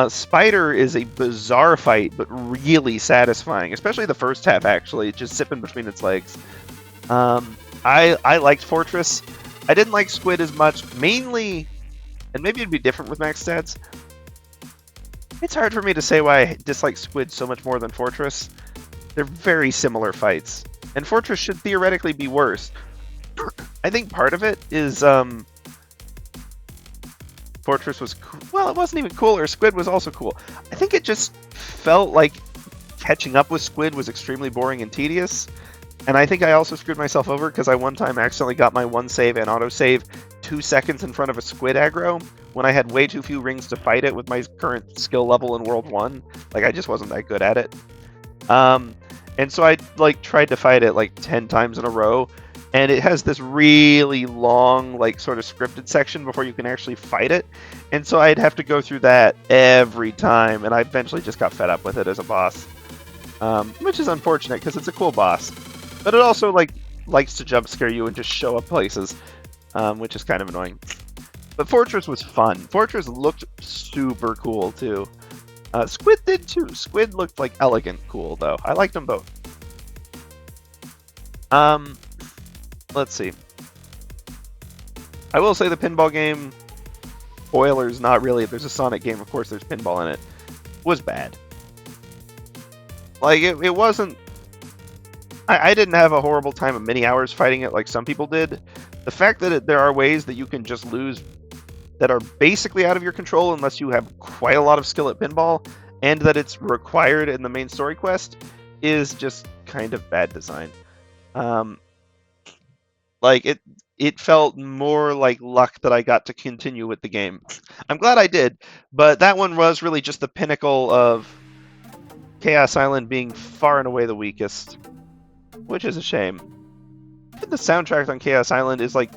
Spider is a bizarre fight, but really satisfying, especially the first half, actually, just zipping between its legs. I liked Fortress. I didn't like Squid as much, mainly, and maybe it'd be different with max stats. It's hard for me to say why I dislike Squid so much more than Fortress. They're very similar fights, and Fortress should theoretically be worse. I think part of it is Fortress was cool. Well, it wasn't even cooler. Squid was also cool. I think it just felt like catching up with Squid was extremely boring and tedious. And I think I also screwed myself over because I one time accidentally got my one save and autosave 2 seconds in front of a Squid aggro when I had way too few rings to fight it with my current skill level in World 1. Like, I just wasn't that good at it. And so I like tried to fight it like 10 times in a row. And it has this really long, like, sort of scripted section before you can actually fight it. And so I'd have to go through that every time, and I eventually just got fed up with it as a boss. Which is unfortunate, because it's a cool boss. But it also, like, likes to jump scare you and just show up places, which is kind of annoying. But Fortress was fun. Fortress looked super cool, too. Squid did, too. Squid looked, like, elegant cool, though. I liked them both. Let's see. I will say the pinball game, spoilers, not really. If there's a Sonic game, of course there's pinball in it, was bad. Like, it wasn't... I didn't have a horrible time of many hours fighting it like some people did. The fact that there are ways that you can just lose that are basically out of your control unless you have quite a lot of skill at pinball, and that it's required in the main story quest, is just kind of bad design. Like, it felt more like luck that I got to continue with the game. I'm glad I did, but that one was really just the pinnacle of Chaos Island being far and away the weakest, which is a shame. The soundtrack on Chaos Island is, like,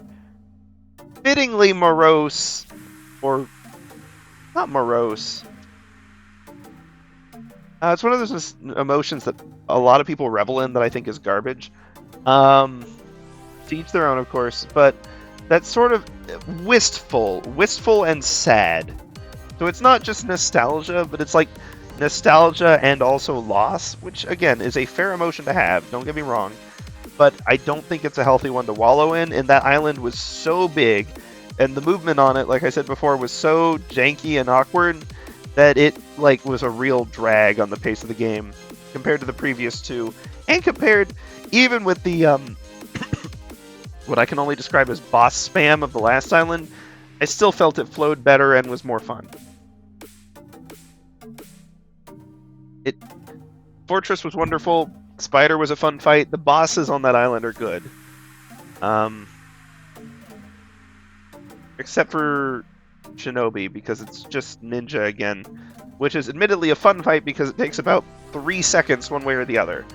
fittingly morose, or not morose. It's one of those emotions that a lot of people revel in that I think is garbage. To each their own, of course, but that's sort of wistful and sad. So it's not just nostalgia, but it's like nostalgia and also loss, which again is a fair emotion to have, don't get me wrong, but I don't think it's a healthy one to wallow in, and that island was so big, and the movement on it, like I said before, was so janky and awkward that it like was a real drag on the pace of the game compared to the previous two, and compared even with the what I can only describe as boss spam of the last island, I still felt it flowed better and was more fun. Fortress was wonderful. Spider was a fun fight. The bosses on that island are good. Except for Shinobi, because it's just ninja again, which is admittedly a fun fight because it takes about 3 seconds one way or the other.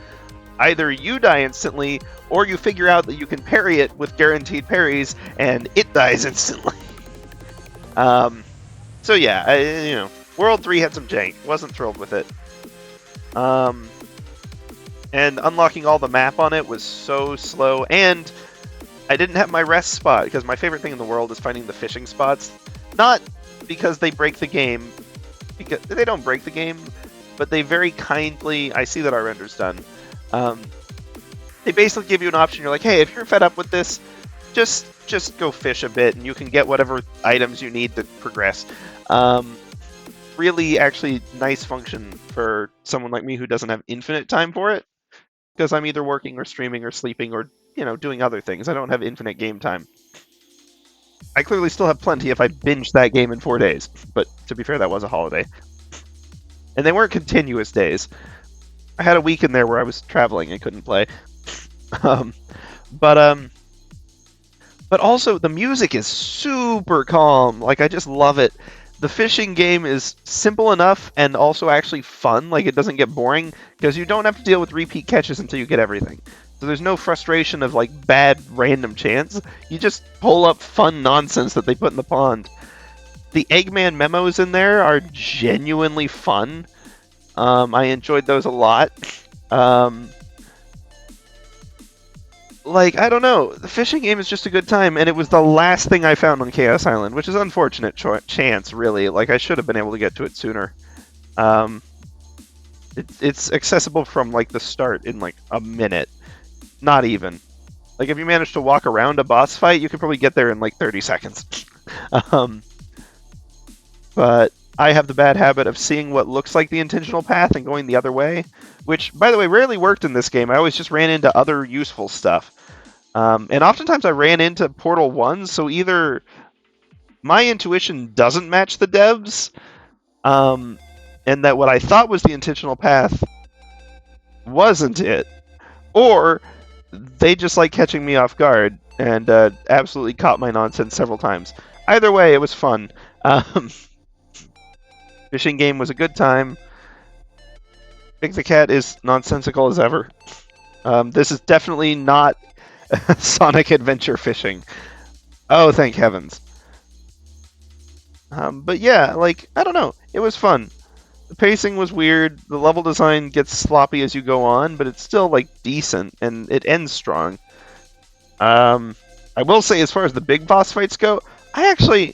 Either you die instantly, or you figure out that you can parry it with guaranteed parries, and it dies instantly. So yeah, World 3 had some jank. Wasn't thrilled with it. And unlocking all the map on it was so slow, and I didn't have my rest spot, because my favorite thing in the world is finding the fishing spots. Not because they break the game, because they don't break the game, but they very kindly, I see that our render's done, they basically give you an option. You're like, hey, if you're fed up with this, just go fish a bit, and you can get whatever items you need to progress. Really, actually, nice function for someone like me who doesn't have infinite time for it, because I'm either working or streaming or sleeping or, doing other things. I don't have infinite game time. I clearly still have plenty if I binged that game in 4 days, but to be fair, that was a holiday. And they weren't continuous days. I had a week in there where I was traveling and couldn't play. But also, the music is super calm. Like, I just love it. The fishing game is simple enough and also actually fun. Like, it doesn't get boring, because you don't have to deal with repeat catches until you get everything. So there's no frustration of, like, bad random chance. You just pull up fun nonsense that they put in the pond. The Eggman memos in there are genuinely fun. I enjoyed those a lot. Like, I don't know. The fishing game is just a good time, and it was the last thing I found on Chaos Island, which is unfortunate chance, really. Like, I should have been able to get to it sooner. It's accessible from, like, the start in, like, a minute. Not even. Like, if you manage to walk around a boss fight, you could probably get there in, like, 30 seconds. But I have the bad habit of seeing what looks like the intentional path and going the other way, which, by the way, rarely worked in this game. I always just ran into other useful stuff. And oftentimes I ran into Portal 1, so either my intuition doesn't match the devs, and that what I thought was the intentional path wasn't it, or they just like catching me off guard and absolutely caught my nonsense several times. Either way, it was fun. Fishing game was a good time. Big the Cat is nonsensical as ever. This is definitely not Sonic Adventure fishing. Oh, thank heavens. But yeah, like, I don't know. It was fun. The pacing was weird. The level design gets sloppy as you go on, but it's still, like, decent, and it ends strong. I will say, as far as the big boss fights go, the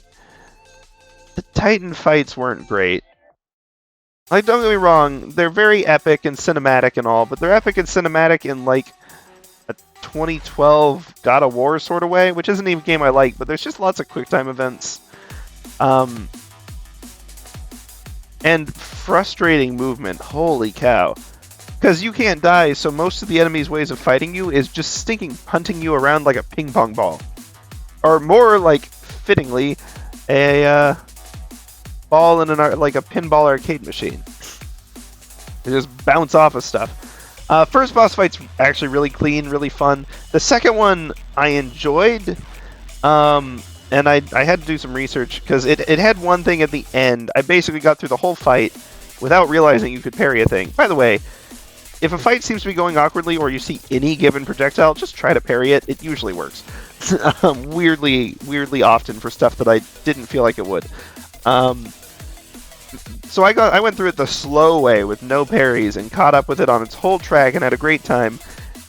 Titan fights weren't great. Like, don't get me wrong, they're very epic and cinematic and all, but they're epic and cinematic in, like, a 2012 God of War sort of way, which isn't even a game I like, but there's just lots of QuickTime events. And frustrating movement, holy cow. Because you can't die, so most of the enemy's ways of fighting you is just stinking punting you around like a ping pong ball. Or more like, fittingly, a ball in like a pinball arcade machine. They just bounce off of stuff. First boss fight's actually really clean, really fun. The second one I enjoyed, and I had to do some research, because it had one thing at the end. I basically got through the whole fight without realizing you could parry a thing. By the way, if a fight seems to be going awkwardly, or you see any given projectile, just try to parry it. It usually works. Weirdly often for stuff that I didn't feel like it would. So I went through it the slow way with no parries and caught up with it on its whole track and had a great time.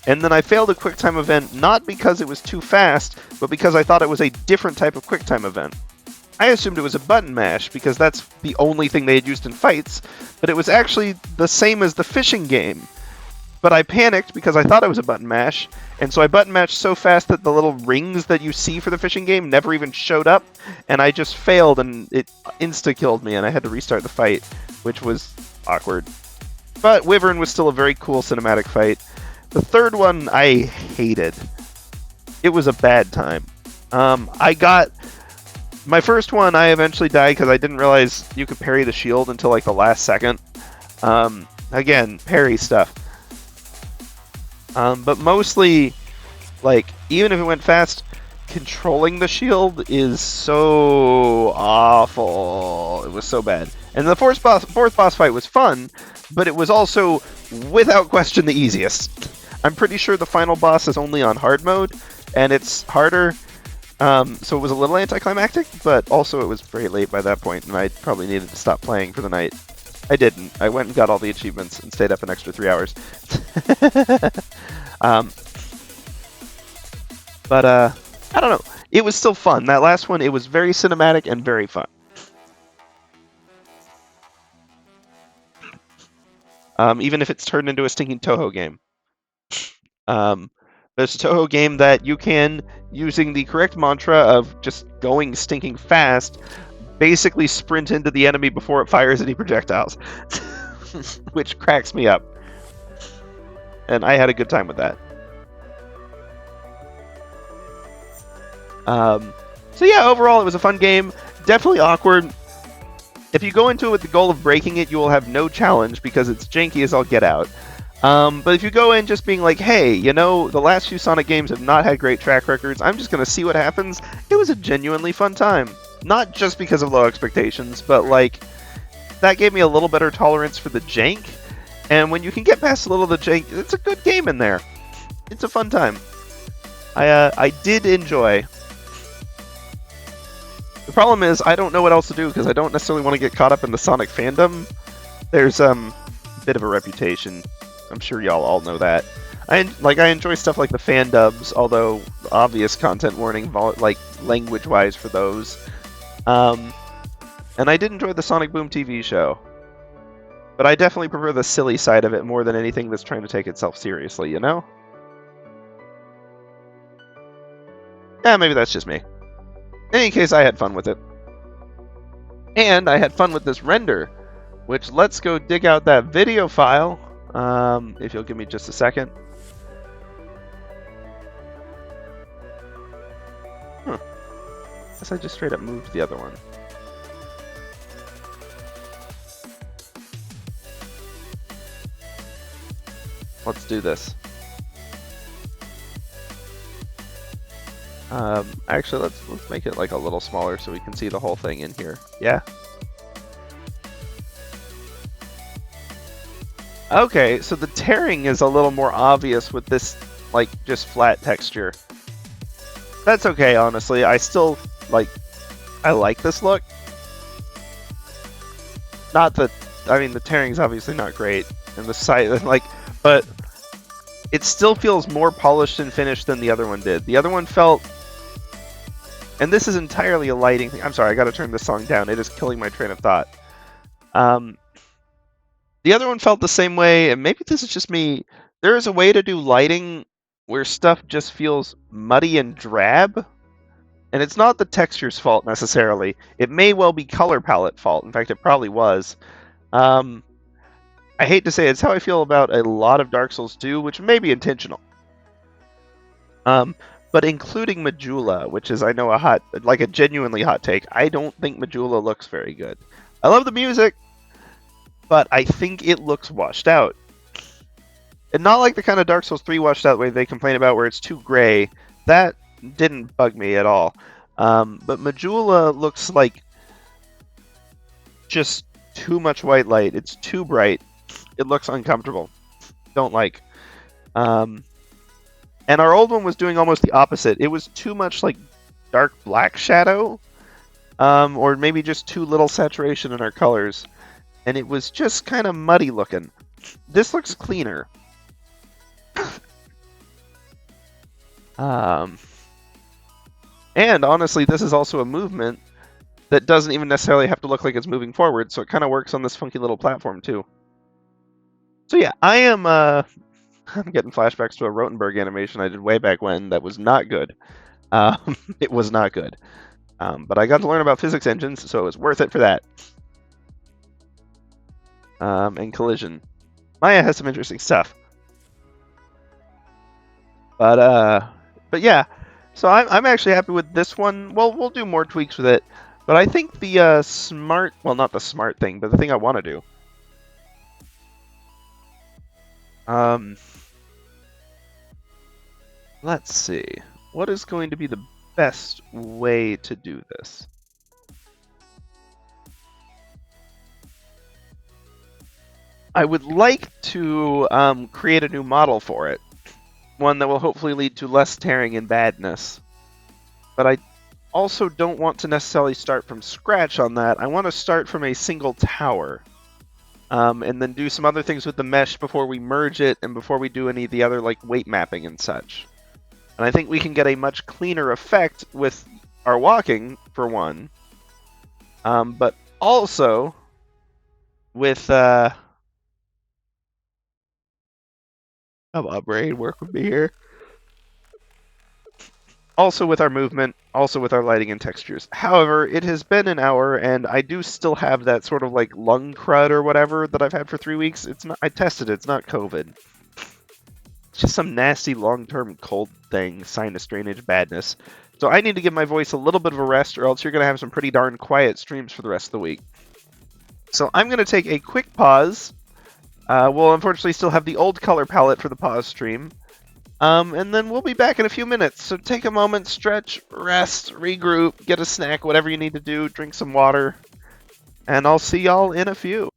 And then I failed a QuickTime event, not because it was too fast, but because I thought it was a different type of QuickTime event. I assumed it was a button mash, because that's the only thing they had used in fights, but it was actually the same as the fishing game. But I panicked because I thought it was a button mash, and so I button mashed so fast that the little rings that you see for the fishing game never even showed up, and I just failed, and it insta-killed me, and I had to restart the fight, which was awkward. But Wyvern was still a very cool cinematic fight. The third one I hated. It was a bad time. My first one, I eventually died because I didn't realize you could parry the shield until like the last second. Again, parry stuff. But mostly, like, even if it went fast, controlling the shield is so awful. It was so bad. And the fourth boss fight was fun, but it was also, without question, the easiest. I'm pretty sure the final boss is only on hard mode, and it's harder, so it was a little anticlimactic, but also it was very late by that point, and I probably needed to stop playing for the night. I didn't. I went and got all the achievements and stayed up an extra 3 hours. um, but I don't know. It was still fun. That last one, it was very cinematic and very fun. Even if it's turned into a stinking Toho game. There's a Toho game that you can, using the correct mantra of just going stinking fast, basically sprint into the enemy before it fires any projectiles. Which cracks me up. And I had a good time with that. So yeah, overall it was a fun game. Definitely awkward. If you go into it with the goal of breaking it, you will have no challenge because it's janky as all get out. But if you go in just being like, hey, you know, the last few Sonic games have not had great track records, I'm just going to see what happens, it was a genuinely fun time. Not just because of low expectations, but like, that gave me a little better tolerance for the jank. And when you can get past a little of the jank, it's a good game in there. It's a fun time. I did enjoy. The problem is, I don't know what else to do because I don't necessarily want to get caught up in the Sonic fandom. There's a bit of a reputation. I'm sure y'all all know that. I enjoy stuff like the fan dubs, although obvious content warning, like language-wise for those. And I did enjoy the Sonic Boom TV show. But I definitely prefer the silly side of it more than anything that's trying to take itself seriously, you know? Yeah, maybe that's just me. In any case, I had fun with it. And I had fun with this render, which let's go dig out that video file, if you'll give me just a second. Guess I just straight up moved the other one. Let's do this. Actually, let's make it like a little smaller so we can see the whole thing in here. Yeah. Okay, so the tearing is a little more obvious with this, like, just flat texture. That's okay, honestly. I still, like, I like this look. Not that, I mean, the tearing's obviously not great, and the side, like, but it still feels more polished and finished than the other one did. The other one felt, and this is entirely a lighting thing. I'm sorry, I gotta turn this song down. It is killing my train of thought. The other one felt the same way, and maybe this is just me. There is a way to do lighting where stuff just feels muddy and drab. And it's not the texture's fault necessarily. It may well be color palette fault. In fact, it probably was. I hate to say it's how I feel about a lot of Dark Souls 2, which may be intentional. But including Majula, which is, I know, a genuinely hot take, I don't think Majula looks very good. I love the music, but I think it looks washed out. And not like the kind of Dark Souls 3 washed out way they complain about where it's too gray. That didn't bug me at all. But Majula looks like just too much white light. It's too bright. It looks uncomfortable. Don't like. And our old one was doing almost the opposite. It was too much like dark black shadow, or maybe just too little saturation in our colors. And it was just kind of muddy looking. This looks cleaner. And honestly, this is also a movement that doesn't even necessarily have to look like it's moving forward, so it kind of works on this funky little platform too. So yeah, I am I'm getting flashbacks to a Rotenberg animation I did way back when that was not good. It was not good. But I got to learn about physics engines, so it was worth it for that. And collision. Maya has some interesting stuff. But yeah, so I'm actually happy with this one. Well, we'll do more tweaks with it, but I think the smart, well, not the smart thing, but the thing I want to do. Let's see. What is going to be the best way to do this? I would like to create a new model for it. One that will hopefully lead to less tearing and badness. But I also don't want to necessarily start from scratch on that. I want to start from a single tower. and then do some other things with the mesh before we merge it and before we do any of the other like weight mapping and such. And I think we can get a much cleaner effect with our walking, for one, but also with come on, brain, work with me here. Also with our movement, also with our lighting and textures. However, it has been an hour, and I do still have that sort of like lung crud or whatever that I've had for 3 weeks. It's not. I tested it. It's not COVID. It's just some nasty long-term cold thing, sinus drainage badness. So I need to give my voice a little bit of a rest, or else you're gonna have some pretty darn quiet streams for the rest of the week. So I'm gonna take a quick pause. We'll unfortunately still have the old color palette for the pause stream. And then we'll be back in a few minutes. So take a moment, stretch, rest, regroup, get a snack, whatever you need to do, drink some water, and I'll see y'all in a few.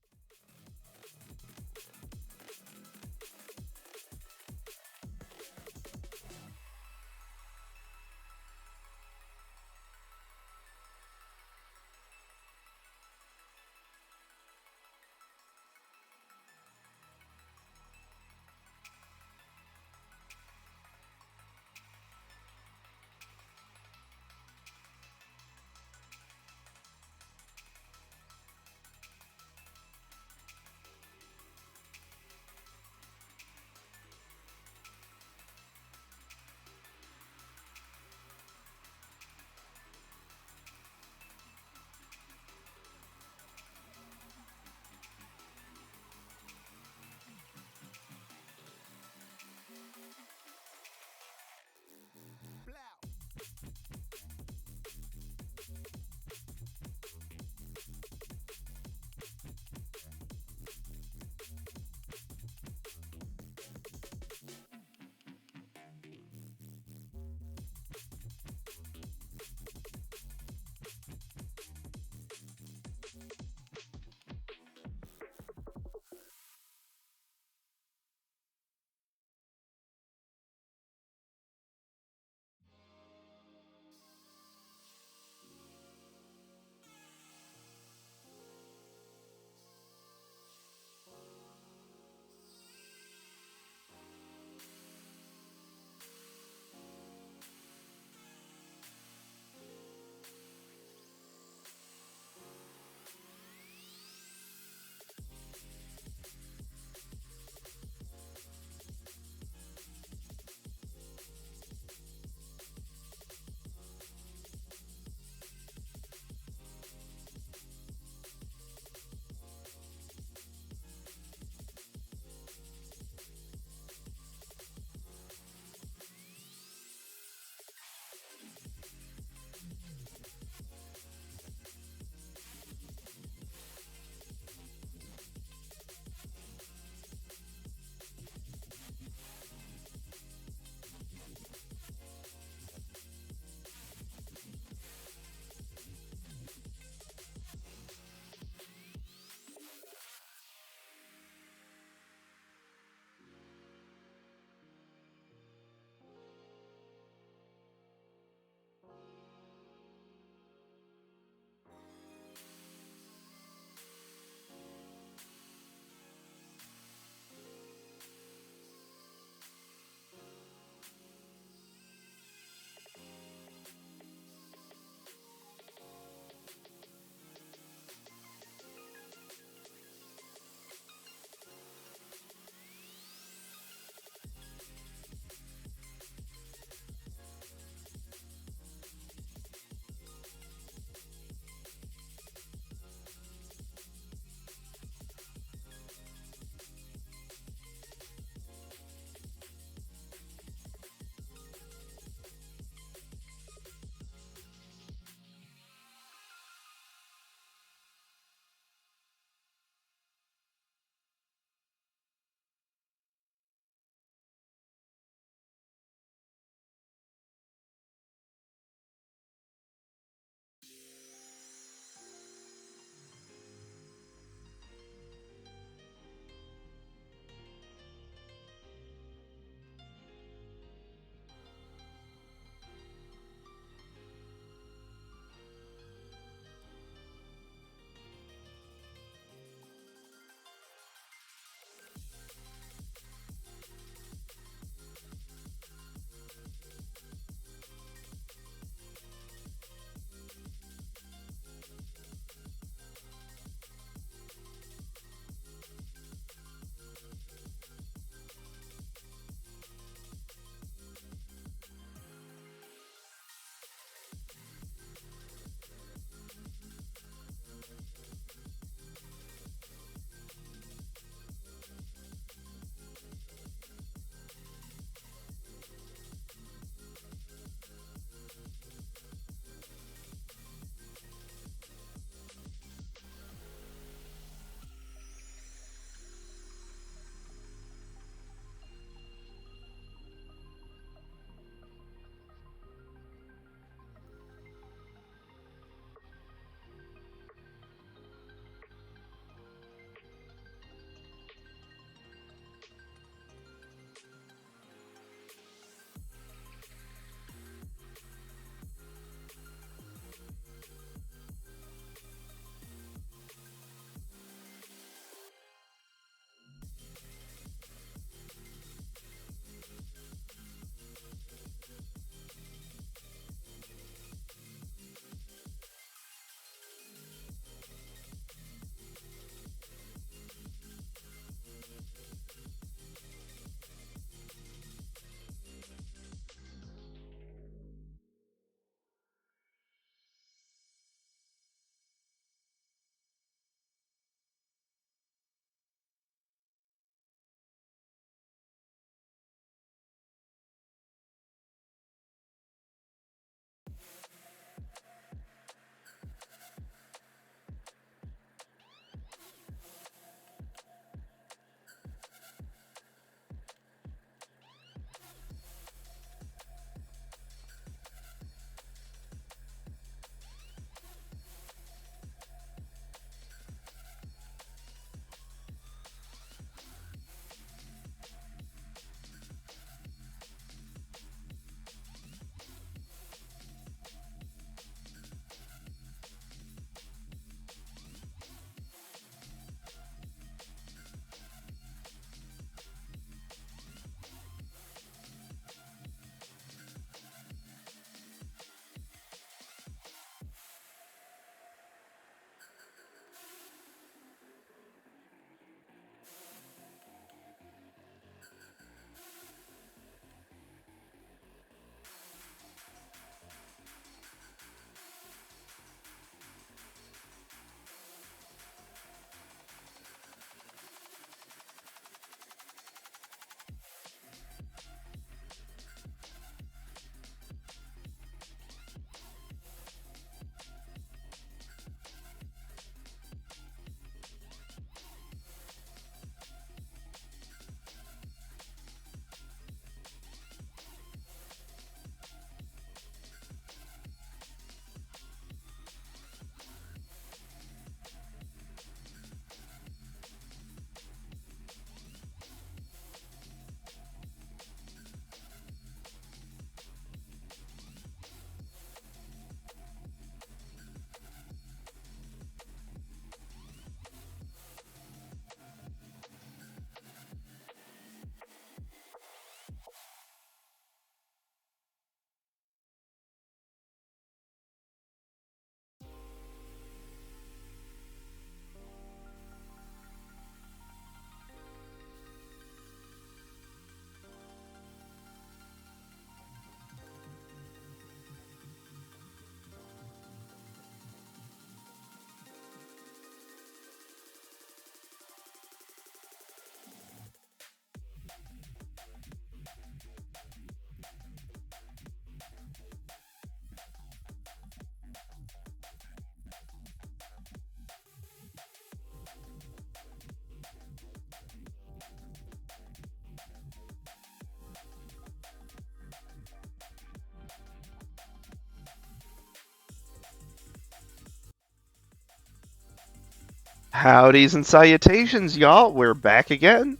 Howdys and salutations, y'all. We're back again.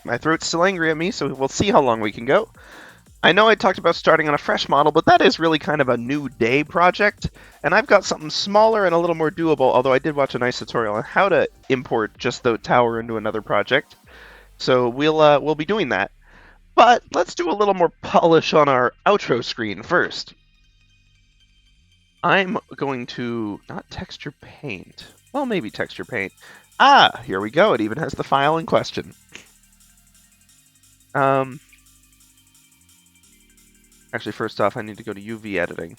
My throat's still angry at me, so we'll see how long we can go. I know I talked about starting on a fresh model, but that is really kind of a new day project, and I've got something smaller and a little more doable, although I did watch a nice tutorial on how to import just the tower into another project. So we'll be doing that. But let's do a little more polish on our outro screen first. I'm going to not texture paint. Well, maybe texture paint. Ah, here we go. It even has the file in question. Actually, first off, I need to go to UV editing.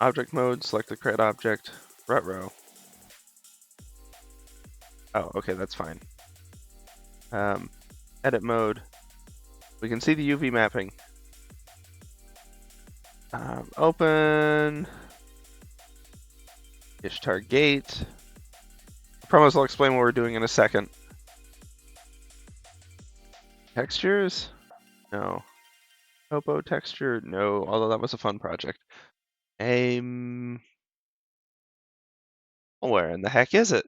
Object mode, select the correct object. Ruh-roh. Oh, okay, that's fine. Edit mode. We can see the UV mapping. Open. Ishtar gate. I promise I'll explain what we're doing in a second. Textures? No. Topo texture? No, although that was a fun project. Where in the heck is it?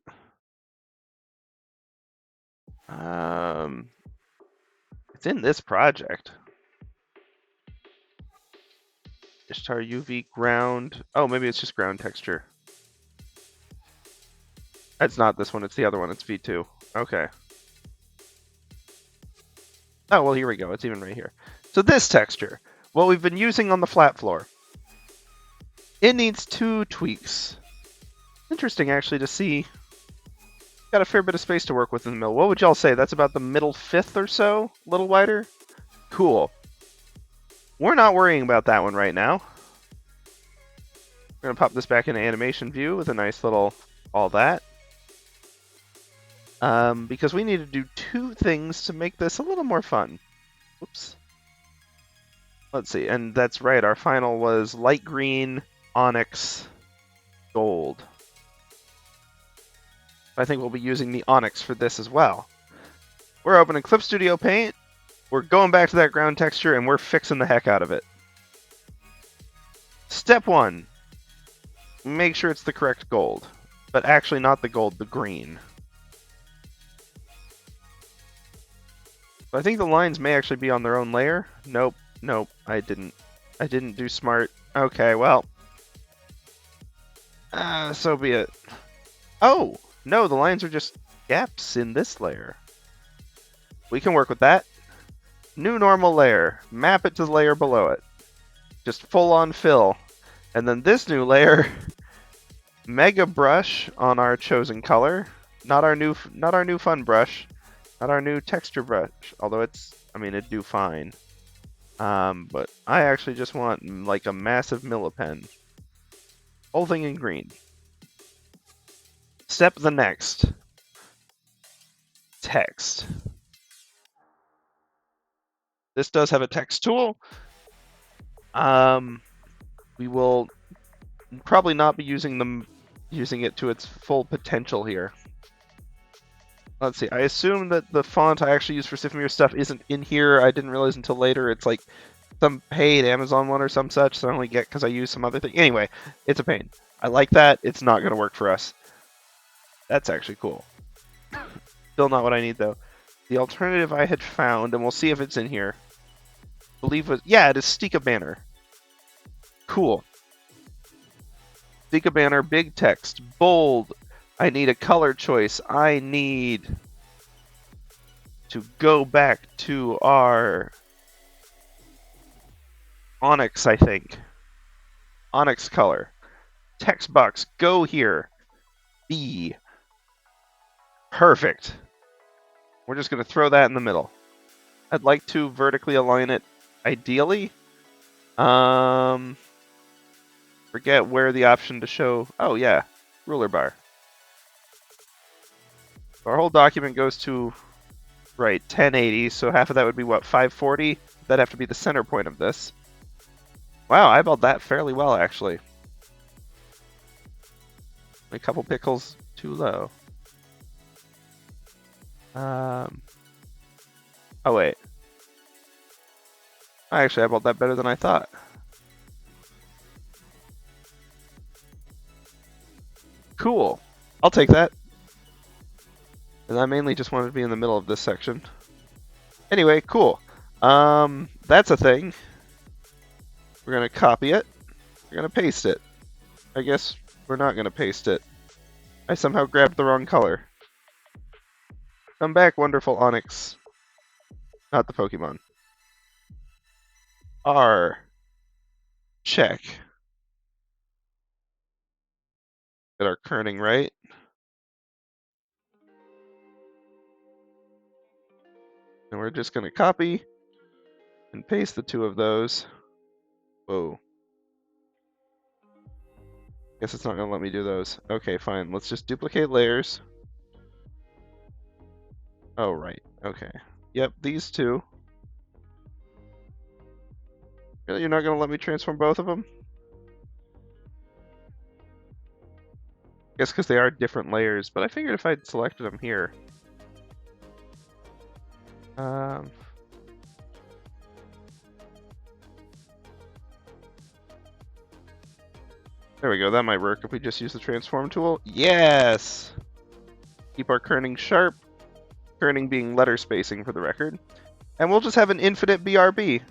It's in this project. Ishtar UV ground. Oh, maybe it's just ground texture. It's not this one, it's the other one. It's V2. Okay. Oh, well, here we go. It's even right here. So this texture, what we've been using on the flat floor, it needs 2 tweaks. Interesting, actually, to see. Got a fair bit of space to work with in the middle. What would y'all say? That's about the middle 5th or so? A little wider? Cool. We're not worrying about that one right now. We're going to pop this back into animation view with a nice little all that. Because we need to do 2 things to make this a little more fun. Oops. Let's see, and that's right, our final was light green, onyx, gold. I think we'll be using the onyx for this as well. We're opening Clip Studio Paint, we're going back to that ground texture, and we're fixing the heck out of it. Step 1, make sure it's the correct gold. But actually not the gold, the green. I think the lines may actually be on their own layer. Nope, I didn't do smart. Okay, well. So be it. Oh, no, the lines are just gaps in this layer. We can work with that. New normal layer. Map it to the layer below it. Just full on fill. And then this new layer, mega brush on our chosen color. Not our new fun brush. Not our new texture brush. Although it'd do fine. But I actually just want like a massive millipen. Whole thing in green. Step the next. Text. This does have a text tool. We will probably not be using it to its full potential here. Let's see. I assume that the font I actually use for Sifmir stuff isn't in here. I didn't realize until later. It's like some paid Amazon one or some such, so I only get because I use some other thing. Anyway, it's a pain. I like that. It's not going to work for us. That's actually cool. Still not what I need, though. The alternative I had found, and we'll see if it's in here, I believe was... Yeah, it is Stika Banner. Cool. Stika Banner, big text, bold. I need a color choice. I need to go back to our onyx, I think. Onyx color. Text box, go here. B. Perfect. We're just going to throw that in the middle. I'd like to vertically align it, ideally. Forget where the option to show... Oh, yeah. Ruler bar. Our whole document goes to, right, 1080, so half of that would be, what, 540? That'd have to be the center point of this. Wow, I eyeballed that fairly well, actually. A couple pixels too low. Oh, wait. I actually eyeballed that better than I thought. Cool. I'll take that. And I mainly just wanted to be in the middle of this section. Anyway, cool. That's a thing. We're going to copy it. We're going to paste it. I guess we're not going to paste it. I somehow grabbed the wrong color. Come back, wonderful Onyx. Not the Pokemon. R. Check. Get our kerning right. And we're just going to copy and paste the two of those. Whoa. Guess it's not going to let me do those. Okay, fine. Let's just duplicate layers. Oh, right. Okay. Yep, these two. Really, you're not going to let me transform both of them? Guess because they are different layers, but I figured if I'd selected them here. There we go. That might work if we just use the transform tool. Yes! Keep our kerning sharp. Kerning being letter spacing for the record. And we'll just have an infinite BRB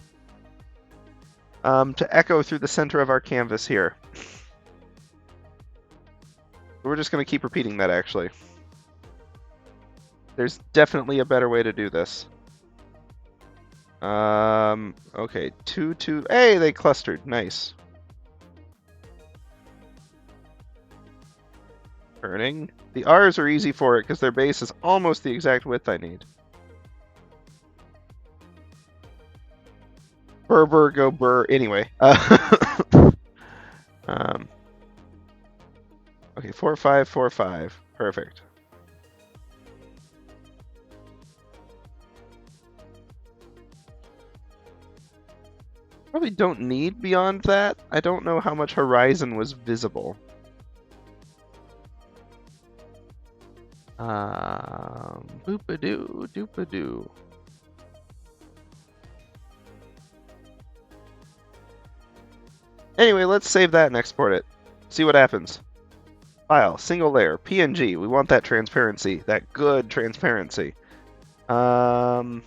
to echo through the center of our canvas here. We're just going to keep repeating that, actually. There's definitely a better way to do this. Okay, 2, 2. Hey, they clustered. Nice. Kerning. The R's are easy for it because their base is almost the exact width I need. Burr, go burr. Anyway. Okay, 4, 5, 4, 5. Perfect. Probably don't need beyond that. I don't know how much horizon was visible. Boop-a-doo, doop-a-doo. Anyway, let's save that and export it. See what happens. File, single layer, PNG. We want that transparency, that good transparency. Oh,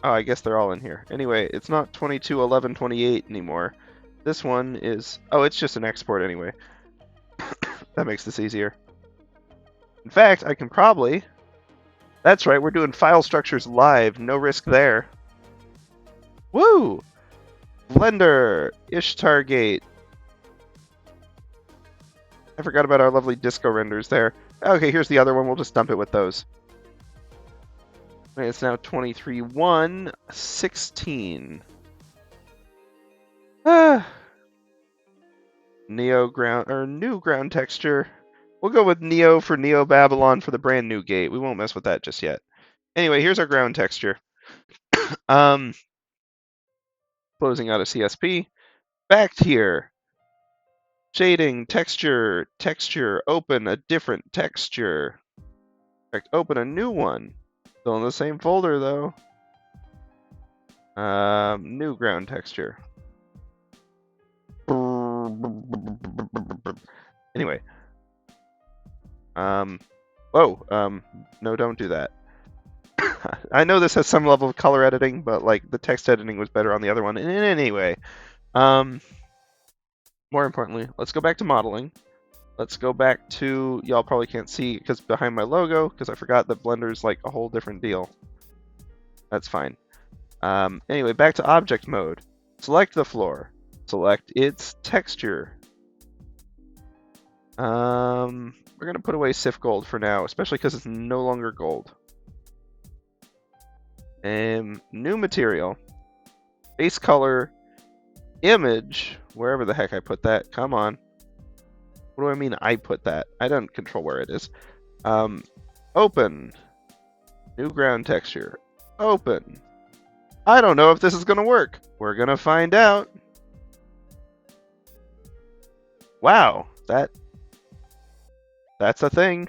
I guess they're all in here. Anyway, it's not 22, 11, 28 anymore. This one is... Oh, it's just an export anyway. That makes this easier. In fact, I can probably... That's right, we're doing file structures live. No risk there. Woo! Blender! Ishtar gate. I forgot about our lovely disco renders there. Okay, here's the other one. We'll just dump it with those. It's now 23, 1, 16. Neo ground or new ground texture. We'll go with Neo for Neo Babylon for the brand new gate. We won't mess with that just yet. Anyway, here's our ground texture. Closing out a CSP. Back here. Shading, texture, texture, open a different texture. In fact, open a new one. Still in the same folder though. New ground texture. Anyway. Whoa, no, don't do that. I know this has some level of color editing, but like the text editing was better on the other one. And anyway, more importantly, let's go back to modeling. Let's go back to, y'all probably can't see because behind my logo, because I forgot that Blender's like a whole different deal. That's fine. Anyway, back to object mode. Select the floor. Select its texture. We're going to put away Sif Gold for now, especially because it's no longer gold. New material. Base color. Image. Wherever the heck I put that. Come on. What do I mean I put that? I don't control where it is. Open. New ground texture. Open. I don't know if this is going to work. We're going to find out. Wow. That's a thing.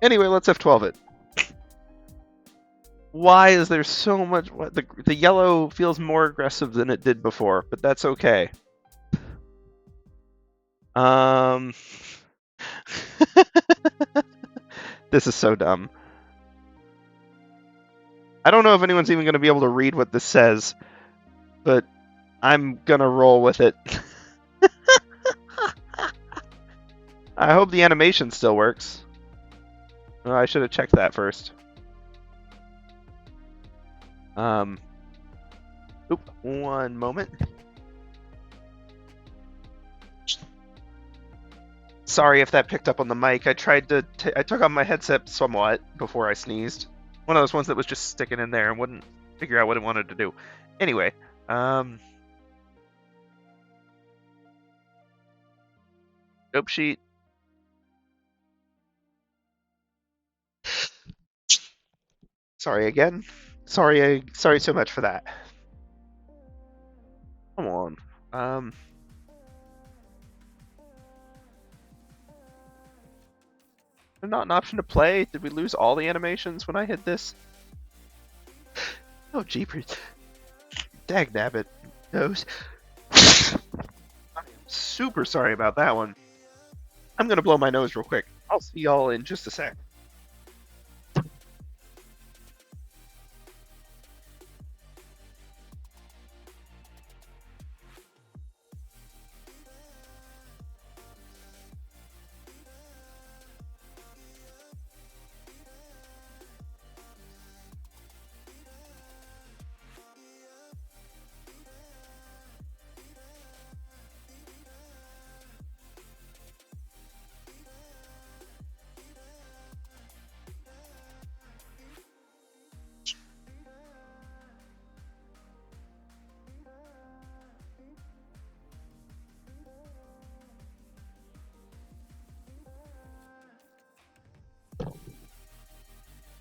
Anyway, let's F12 it. Why is there so much... The yellow feels more aggressive than it did before, but that's okay. This is so dumb. I don't know if anyone's even going to be able to read what this says, but I'm going to roll with it. I hope the animation still works. Oh, I should have checked that first. Oop, one moment. Sorry if that picked up on the mic. I tried to. I took off my headset somewhat before I sneezed. One of those ones that was just sticking in there and wouldn't figure out what it wanted to do. Anyway, nope sheet. Sorry again. Sorry so much for that. Come on. There's not an option to play? Did we lose all the animations when I hit this? Oh, jeepers. Dagnabbit. Nose. I'm super sorry about that one. I'm gonna blow my nose real quick. I'll see y'all in just a sec.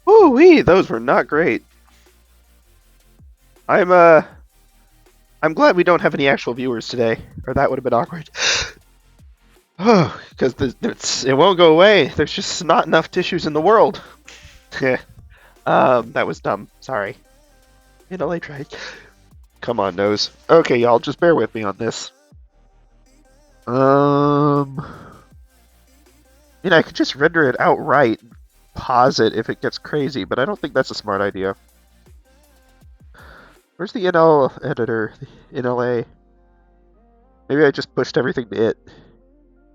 Woo-wee, those were not great. I'm glad we don't have any actual viewers today, or that would have been awkward. Oh, because it won't go away. There's just not enough tissues in the world. That was dumb. Sorry. I tried. Come on, nose. Okay, y'all, just bear with me on this. I mean, I could just render it outright, pause it if it gets crazy, but I don't think that's a smart idea. Where's the NL editor? The NLA? Maybe I just pushed everything to it.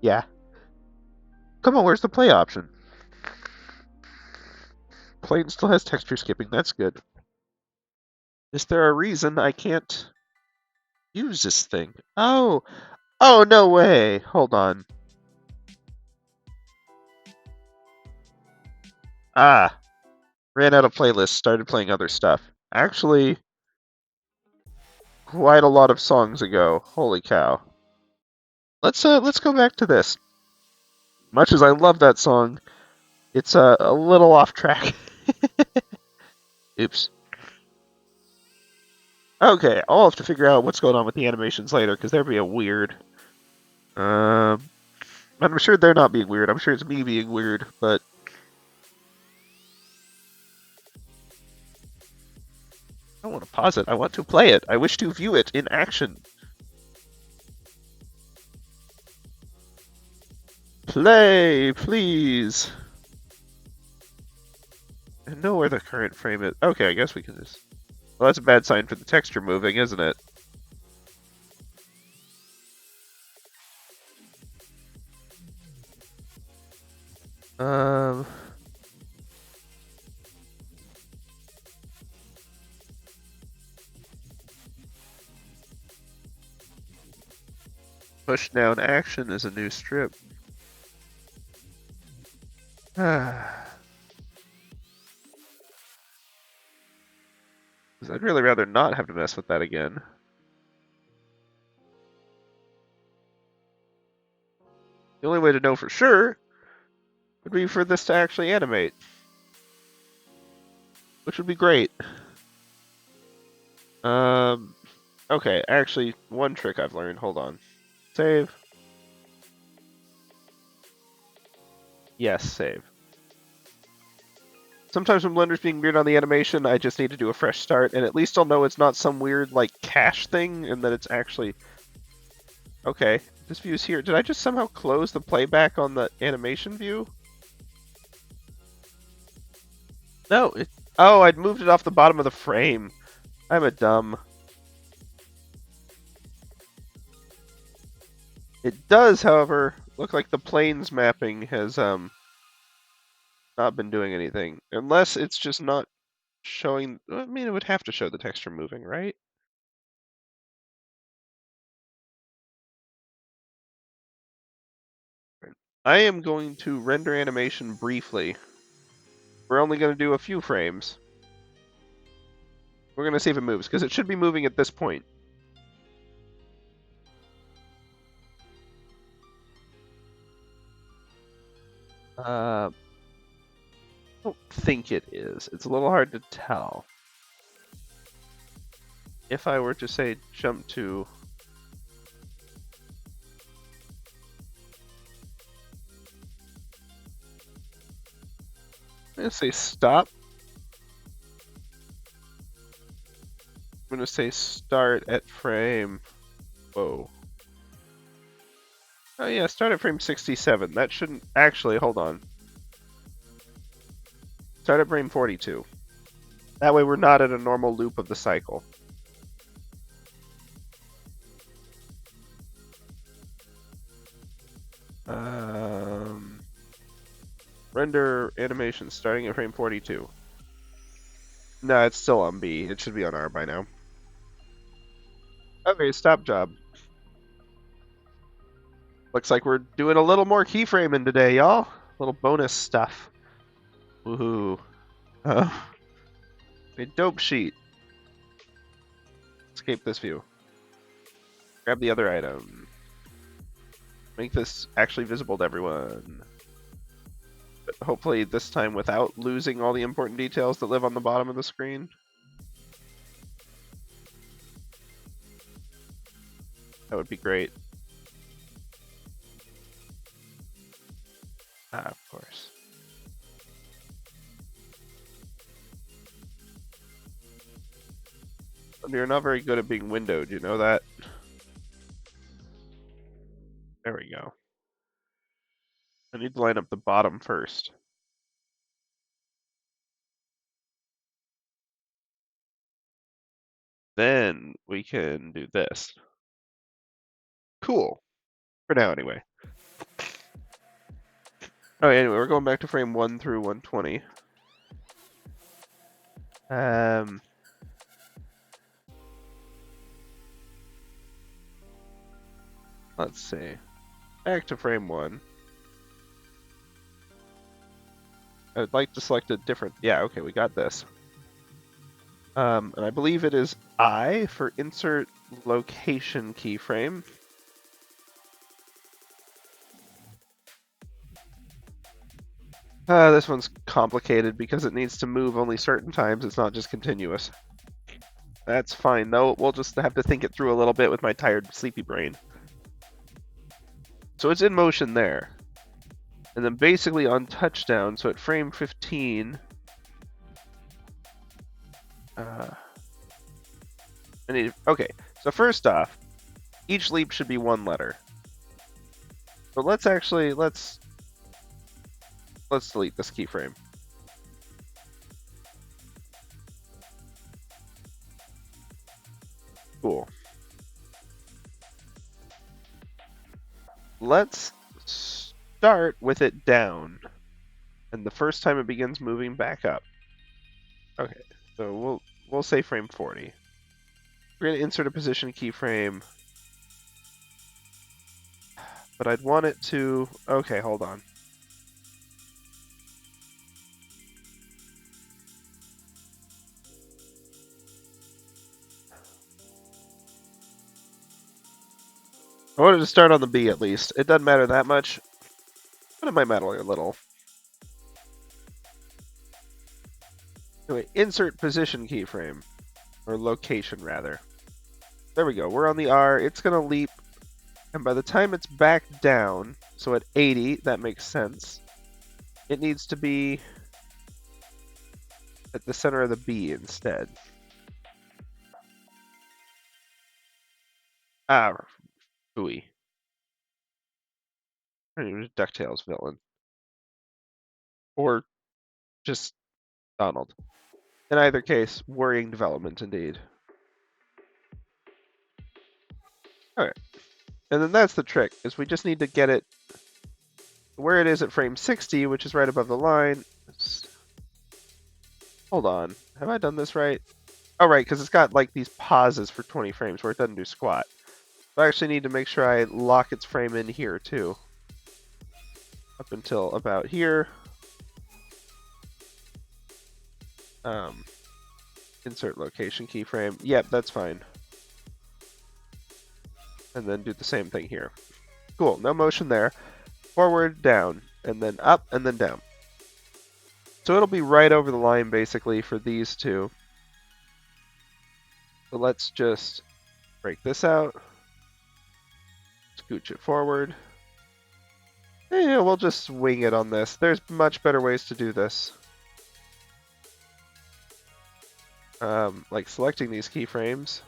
Yeah. Come on, where's the play option? Plane still has texture skipping, that's good. Is there a reason I can't use this thing? Oh! Oh, no way! Hold on. Ah! Ran out of playlists, started playing other stuff. Actually, quite a lot of songs ago. Holy cow. Let's go back to this. Much as I love that song, it's a little off track. Oops. Okay, I'll have to figure out what's going on with the animations later, because they're being weird. I'm sure they're not being weird. I'm sure it's me being weird, but... I don't want to pause it. I want to play it. I wish to view it in action. Play, please. I know where the current frame is. Okay, I guess we can just... Well, that's a bad sign for the texture moving, isn't it? Push down action is a new strip. I'd really rather not have to mess with that again. The only way to know for sure would be for this to actually animate, which would be great. Okay, actually, one trick I've learned. Hold on. Save. Yes, save. Sometimes when Blender's being weird on the animation, I just need to do a fresh start, and at least I'll know it's not some weird, like, cache thing, and that it's actually... Okay, This view's here. Did I just somehow close the playback on the animation view? No, oh, I'd moved it off the bottom of the frame. I'm a dumb. It does, however, look like the planes mapping has not been doing anything. Unless it's just not showing. I mean, it would have to show the texture moving, right? I am going to render animation briefly. We're only going to do a few frames. We're going to see if it moves, because it should be moving at this point. I don't think it is. It's a little hard to tell. If I were to say jump to... I'm going to say stop. I'm going to say start at frame... Whoa. Oh yeah, start at frame 67. That shouldn't... Actually, hold on. Start at frame 42. That way we're not at a normal loop of the cycle. Render animation starting at frame 42. No, it's still on B. It should be on R by now. Okay, stop job. Looks like we're doing a little more keyframing today, y'all. Little bonus stuff. Woohoo. A dope sheet. Escape this view. Grab the other item. Make this actually visible to everyone. But hopefully this time without losing all the important details that live on the bottom of the screen. That would be great. Ah, of course. You're not very good at being windowed, you know that? There we go. I need to line up the bottom first. Then we can do this. Cool. For now, anyway. Oh, anyway, we're going back to frame 1 through 120. Let's see. Back to frame 1. I'd like to select a different... Yeah, okay, we got this. And I believe it is I for insert location keyframe. This one's complicated because it needs to move only certain times. It's not just continuous. That's fine, though. We'll just have to think it through a little bit with my tired, sleepy brain. So it's in motion there. And then basically on touchdown, so at frame 15... okay, so first off, each leap should be one letter. So let's delete this keyframe. Cool. Let's start with it down. And the first time it begins moving back up. Okay, so we'll say frame 40. We're going to insert a position keyframe. But I'd want it to... Okay, hold on. I wanted to start on the B at least. It doesn't matter that much, but it might matter a little. Anyway, insert position keyframe. Or location, rather. There we go. We're on the R. It's going to leap. And by the time it's back down, so at 80, that makes sense. It needs to be at the center of the B instead. Ah, phooey. Or he was DuckTales villain. Or just Donald. In either case, worrying development indeed. Alright. And then that's the trick, is we just need to get it where it is at frame 60, which is right above the line. Hold on. Have I done this right? Oh, right, because it's got like these pauses for 20 frames where it doesn't do squat. So I actually need to make sure I lock its frame in here too. Up until about here. Insert location keyframe. Yep, that's fine. And then do the same thing here. Cool, no motion there. Forward, down, and then up, and then down. So it'll be right over the line basically for these two. So let's just break this out. Scooch it forward. Yeah, we'll just wing it on this. There's much better ways to do this. Like selecting these keyframes.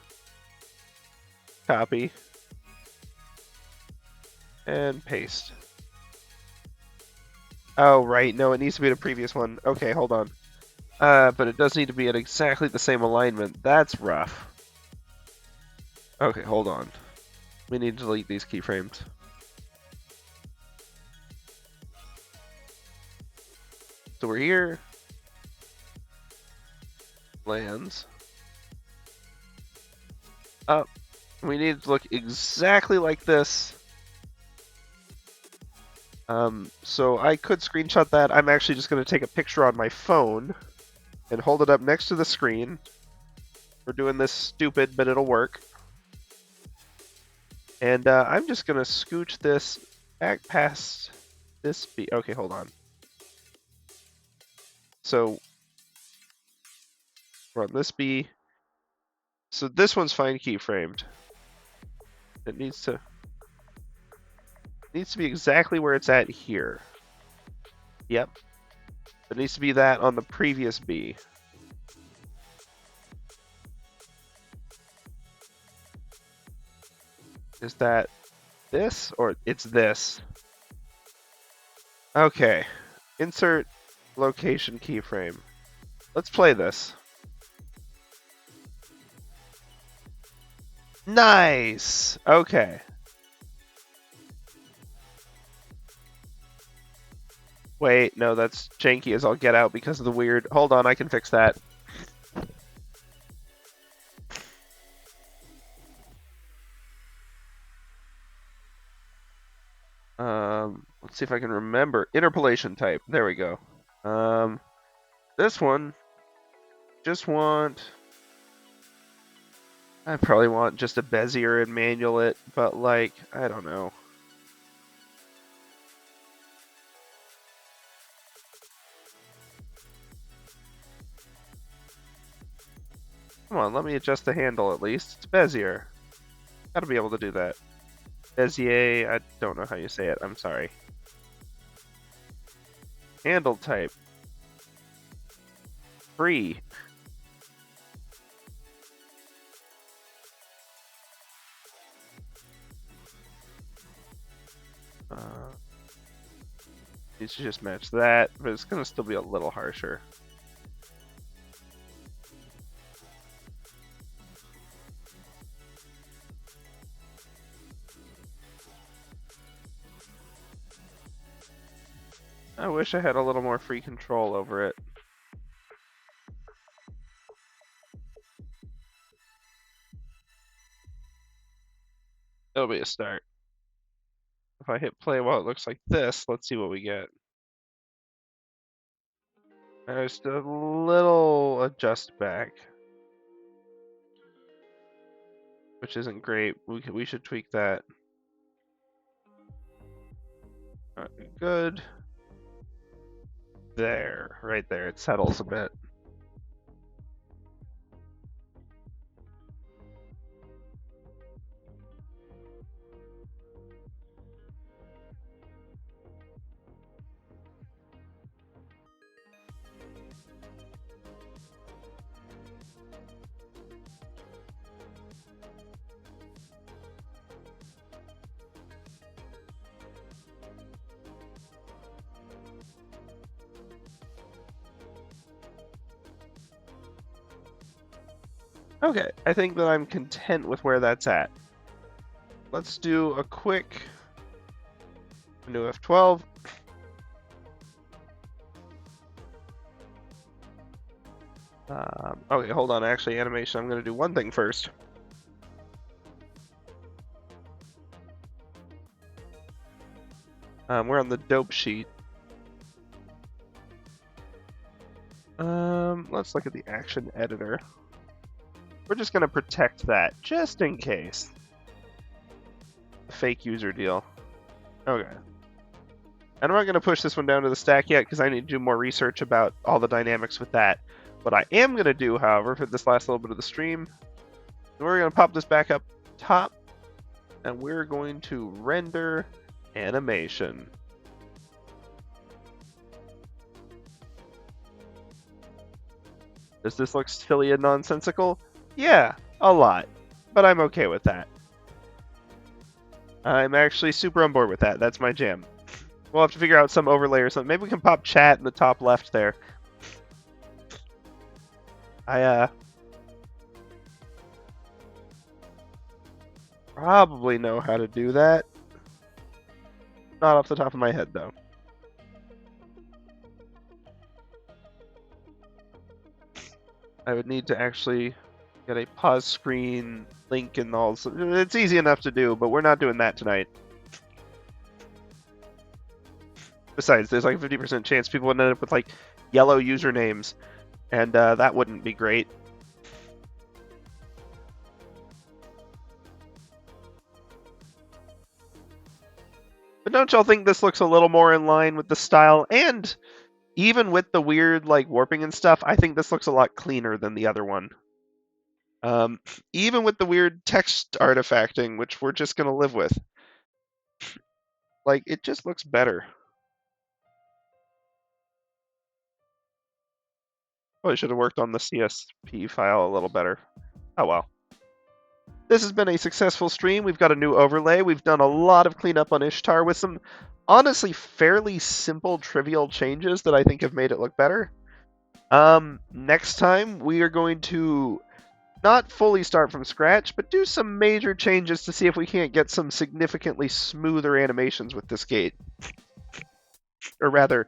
Copy. And paste. Oh, right. No, it needs to be the previous one. Okay, hold on. But it does need to be at exactly the same alignment. That's rough. Okay, hold on. We need to delete these keyframes. So we're here. Lands. Up. We need it to look exactly like this. So I could screenshot that. I'm actually just going to take a picture on my phone and hold it up next to the screen. We're doing this stupid, but it'll work. And I'm just going to scooch this back past this B. Okay, hold on. So we're on this B. So this one's fine keyframed. It needs to be exactly where it's at here. Yep. It needs to be that on the previous B. Is that this or it's this? Okay. Insert location keyframe. Let's play this. Nice. Okay. Wait, no, that's janky as I'll get out because of the weird. Hold on, I can fix that. Let's see if I can remember. Interpolation type. There we go. This one, just want. I probably want just a Bezier and manual it, but like, I don't know. Come on, let me adjust the handle at least. It's Bezier. Gotta be able to do that. Bezier, I don't know how you say it. I'm sorry. Handle type. Free. Needs to just match that, but it's gonna still be a little harsher. I wish I had a little more free control over it. It'll be a start. If I hit play while it looks like this, let's see what we get. Just a little adjust back, which isn't great. We should tweak that. Good. There, right there. It settles a bit. Okay, I think that I'm content with where that's at. Let's do a quick new F12. Okay, hold on. Actually, animation, I'm going to do one thing first. We're on the dope sheet. Let's look at the action editor. We're just going to protect that, just in case. Fake user deal. Okay. And I'm not going to push this one down to the stack yet, because I need to do more research about all the dynamics with that. What I am going to do, however, for this last little bit of the stream, we're going to pop this back up top, and we're going to render animation. Does this look silly and nonsensical? Yeah, a lot. But I'm okay with that. I'm actually super on board with that. That's my jam. We'll have to figure out some overlay or something. Maybe we can pop chat in the top left there. I probably know how to do that. Not off the top of my head, though. I would need to actually get a pause screen link and all. It's easy enough to do, but we're not doing that tonight. Besides, there's like a 50% chance people would end up with like yellow usernames, and that wouldn't be great. But don't y'all think this looks a little more in line with the style? And even with the weird like warping and stuff, I think this looks a lot cleaner than the other one. Even with the weird text artifacting, which we're just gonna live with. Like, it just looks better. Probably should have worked on the CSP file a little better. Oh well. This has been a successful stream. We've got a new overlay. We've done a lot of cleanup on Ishtar with some honestly fairly simple, trivial changes that I think have made it look better. Next time, we are going to not fully start from scratch, but do some major changes to see if we can't get some significantly smoother animations with this gate. Or rather,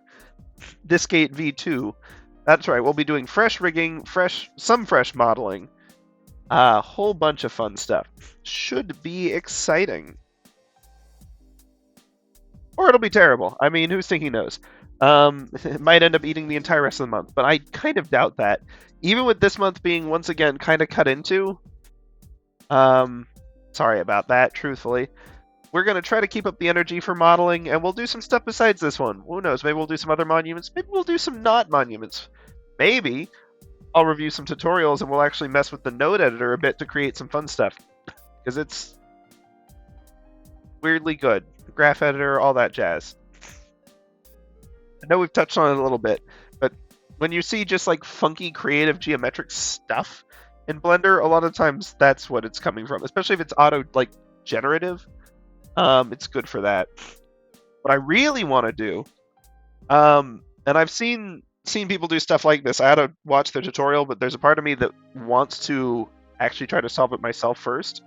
this gate V2. That's right, we'll be doing fresh rigging, some fresh modeling, a whole bunch of fun stuff. Should be exciting. Or it'll be terrible. I mean, who's thinking knows? It might end up eating the entire rest of the month, but I kind of doubt that. Even with this month being, once again, kind of cut into. Sorry about that, truthfully. We're going to try to keep up the energy for modeling, and we'll do some stuff besides this one. Who knows? Maybe we'll do some other monuments. Maybe we'll do some not monuments. Maybe I'll review some tutorials, and we'll actually mess with the node editor a bit to create some fun stuff. Because it's weirdly good. Graph editor, all that jazz. I know we've touched on it a little bit, but when you see just like funky, creative, geometric stuff in Blender, a lot of times that's what it's coming from. Especially if it's auto, like, generative. It's good for that. What I really want to do, and I've seen people do stuff like this. I had to watch the tutorial, but there's a part of me that wants to actually try to solve it myself first,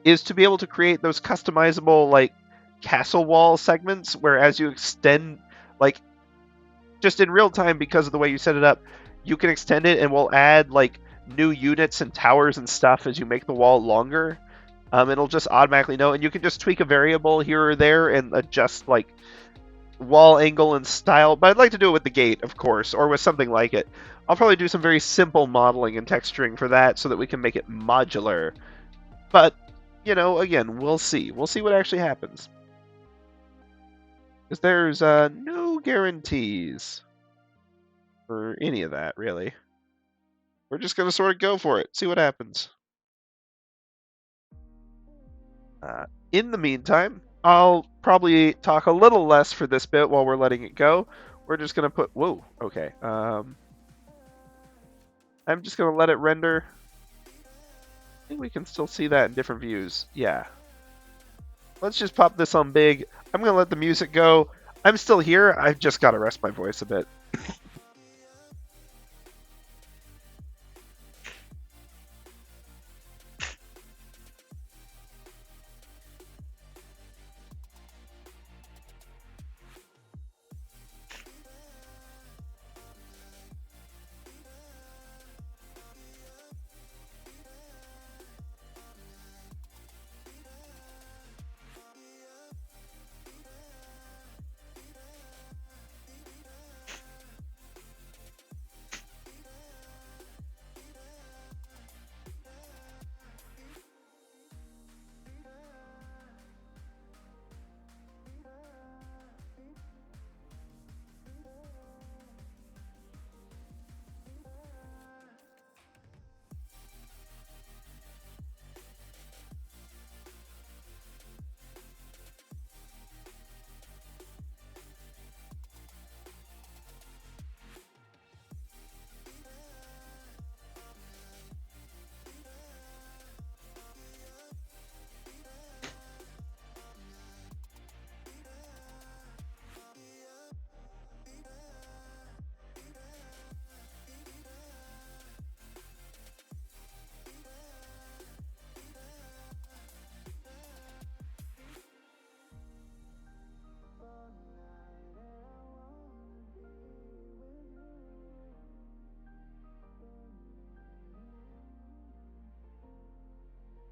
is to be able to create those customizable, like, castle wall segments where as you extend, like, just in real time because of the way you set it up, you can extend it and we'll add, like, new units and towers and stuff as you make the wall longer. It'll just automatically know, and you can just tweak a variable here or there and adjust, like, wall angle and style. But I'd like to do it with the gate, of course, or with something like it. I'll probably do some very simple modeling and texturing for that so that we can make it modular. But, you know, again, we'll see. We'll see what actually happens. Because there's no guarantees for any of that, really. We're just going to sort of go for it, see what happens. In the meantime, I'll probably talk a little less for this bit while we're letting it go. We're just going to put... Whoa, okay. I'm just going to let it render. I think we can still see that in different views. Yeah. Let's just pop this on big. I'm going to let the music go. I'm still here. I've just got to rest my voice a bit.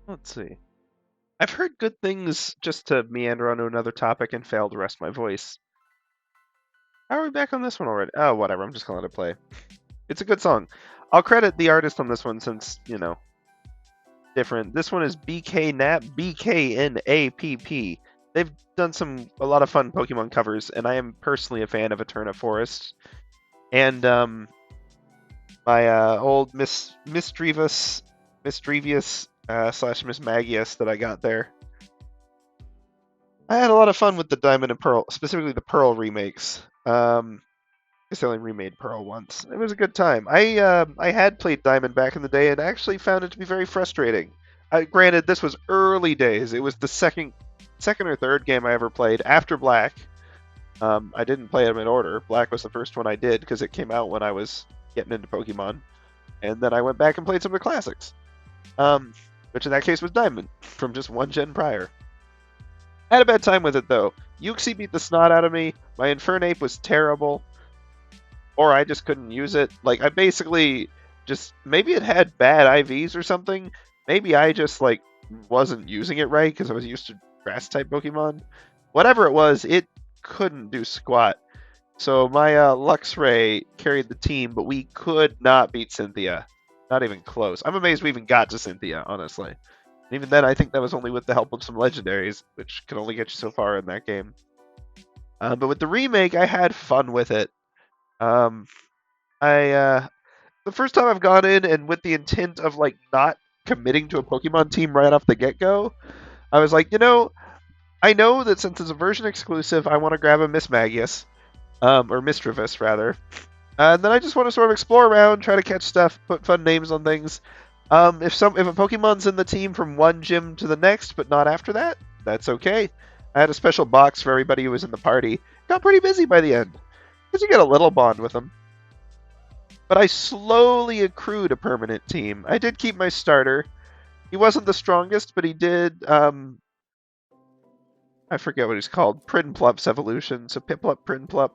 Let's see. I've heard good things, just to meander onto another topic and fail to rest my voice. How are we back on this one already? Oh, whatever. I'm just gonna let it play. It's a good song. I'll credit the artist on this one since, different. This one is BKNAP, BKNAPP. They've done a lot of fun Pokemon covers, and I am personally a fan of Eterna Forest. And my old Misdrevious / Miss Magius that I got there. I had a lot of fun with the Diamond and Pearl, specifically the Pearl remakes. I guess I only remade Pearl once. It was a good time. I had played Diamond back in the day and actually found it to be very frustrating. Granted, this was early days. It was the second or third game I ever played after Black. I didn't play them in order. Black was the first one I did because it came out when I was getting into Pokemon, and then I went back and played some of the classics, which in that case was Diamond from just one gen prior. I had a bad time with it though. Uxie beat the snot out of me. My Infernape was terrible, or I just couldn't use it. Like I basically just maybe it had bad IVs or something. Maybe I just wasn't using it right because I was used to grass type Pokemon. Whatever it was, it couldn't do squat. So my Luxray carried the team, but we could not beat Cynthia. Not even close. I'm amazed we even got to Cynthia, honestly. And even then, I think that was only with the help of some legendaries, which can only get you so far in that game. But with the remake, I had fun with it. The first time I've gone in and with the intent of not committing to a Pokemon team right off the get-go, I was like, I know that since it's a version exclusive, I want to grab a Mismagius, or Misdrevious rather. And then I just want to sort of explore around, try to catch stuff, put fun names on things. If a Pokemon's in the team from one gym to the next, but not after that, that's okay. I had a special box for everybody who was in the party. Got pretty busy by the end, because you get a little bond with them. But I slowly accrued a permanent team. I did keep my starter. He wasn't the strongest, but he did, I forget what he's called, Prinplup's evolution, so Piplup, Prinplup.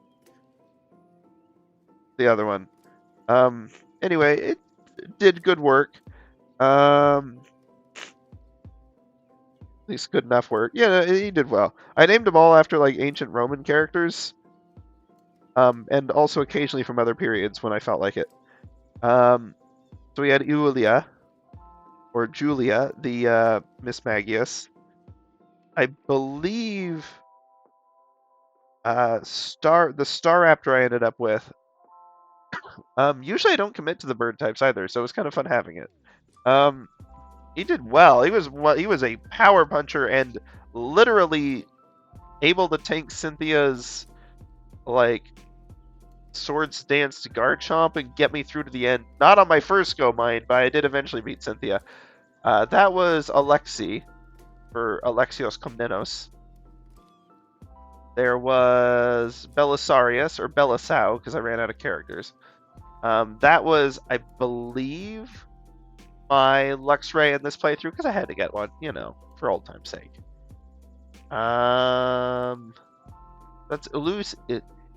The other one. Anyway, it did good work. At least good enough work. Yeah, he did well. I named them all after ancient Roman characters, and also occasionally from other periods when I felt like it. So we had Julia, the Mismagius. I believe the Staraptor I ended up with. Usually I don't commit to the bird types either, so it was kind of fun having it. He did well. He was a power puncher and literally able to tank Cynthia's Swords Dance to Garchomp and get me through to the end. Not on my first go, mind, but I did eventually beat Cynthia. That was Alexi for Alexios Komnenos. There was Belisarius, or Belisau, because I ran out of characters. That was, I believe, my Luxray in this playthrough, because I had to get one, for old time's sake. That's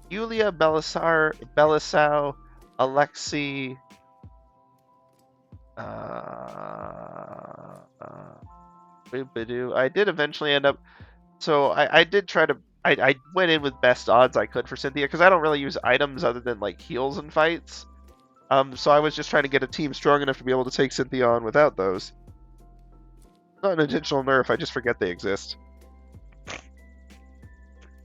Julia, Belisau, Alexi, I did eventually end up, so I did try to, I went in with best odds I could for Cynthia, because I don't really use items other than heals and fights. So I was just trying to get a team strong enough to be able to take Cynthia on without those. Not an intentional nerf, I just forget they exist.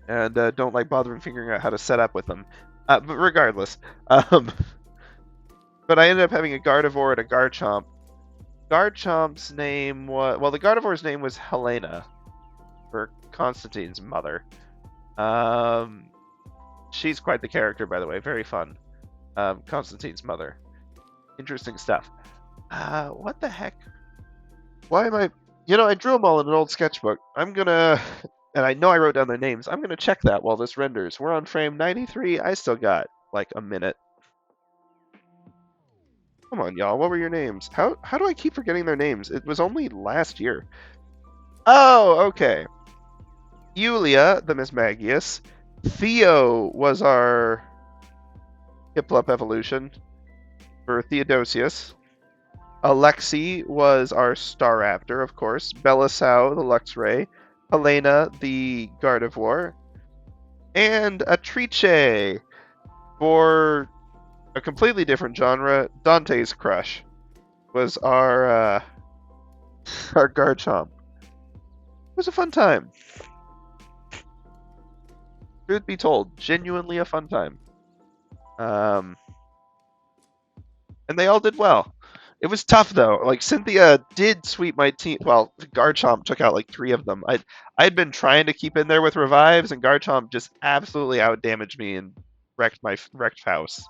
And don't like bothering figuring out how to set up with them. But regardless. But I ended up having a Gardevoir and a Garchomp. Garchomp's name was... Well, the Gardevoir's name was Helena. For Constantine's mother. She's quite the character, by the way. Very fun. Constantine's mother. Interesting stuff. What the heck? Why am I... I drew them all in an old sketchbook. I'm gonna... And I know I wrote down their names. I'm gonna check that while this renders. We're on frame 93. I still got, a minute. Come on, y'all. What were your names? How do I keep forgetting their names? It was only last year. Oh, okay. Julia, the Mismagius. Theo was our Piplup evolution for Theodosius. Alexi was our Staraptor, of course. Belisau, the Luxray. Helena, the Gardevoir. And Atrice, for a completely different genre, Dante's Crush was our Garchomp. It was a fun time. Truth be told, genuinely a fun time. And they all did well. It was tough though. Like Cynthia did sweep my team. Well, Garchomp took out like 3 of them. I'd been trying to keep in there with revives, and Garchomp just absolutely outdamaged me and wrecked house.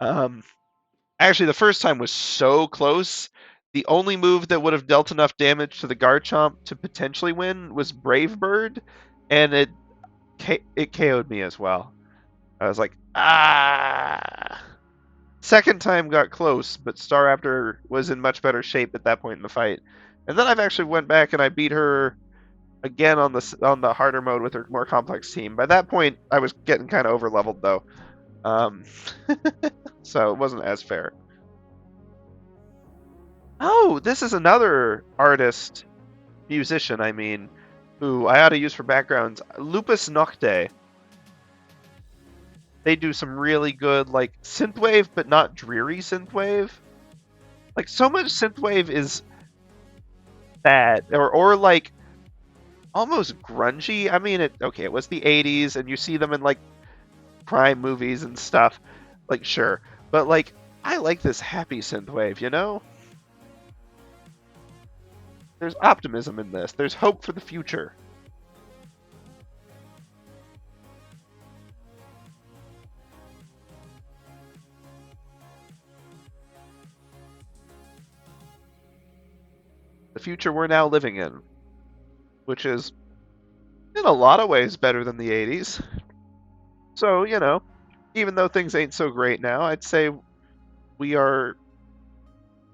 Actually, the first time was so close. The only move that would have dealt enough damage to the Garchomp to potentially win was Brave Bird, and it KO'd me as well. I was like, ah. Second time got close, but Staraptor was in much better shape at that point in the fight. And then I've actually went back and I beat her again on the harder mode with her more complex team. By that point, I was getting kind of over leveled though, so it wasn't as fair. Oh, this is another artist, musician, I mean, who I ought to use for backgrounds. Lupus Nocte. They do some really good, like, synthwave, but not dreary synthwave. Like, so much synthwave is bad, or like, almost grungy. I mean, it was the 80s, and you see them in, like, crime movies and stuff. Like, sure. But, like, I like this happy synthwave, you know? There's optimism in this. There's hope for the future. The future we're now living in, which is, in a lot of ways, better than the 80s. So, you know, even though things ain't so great now, I'd say we are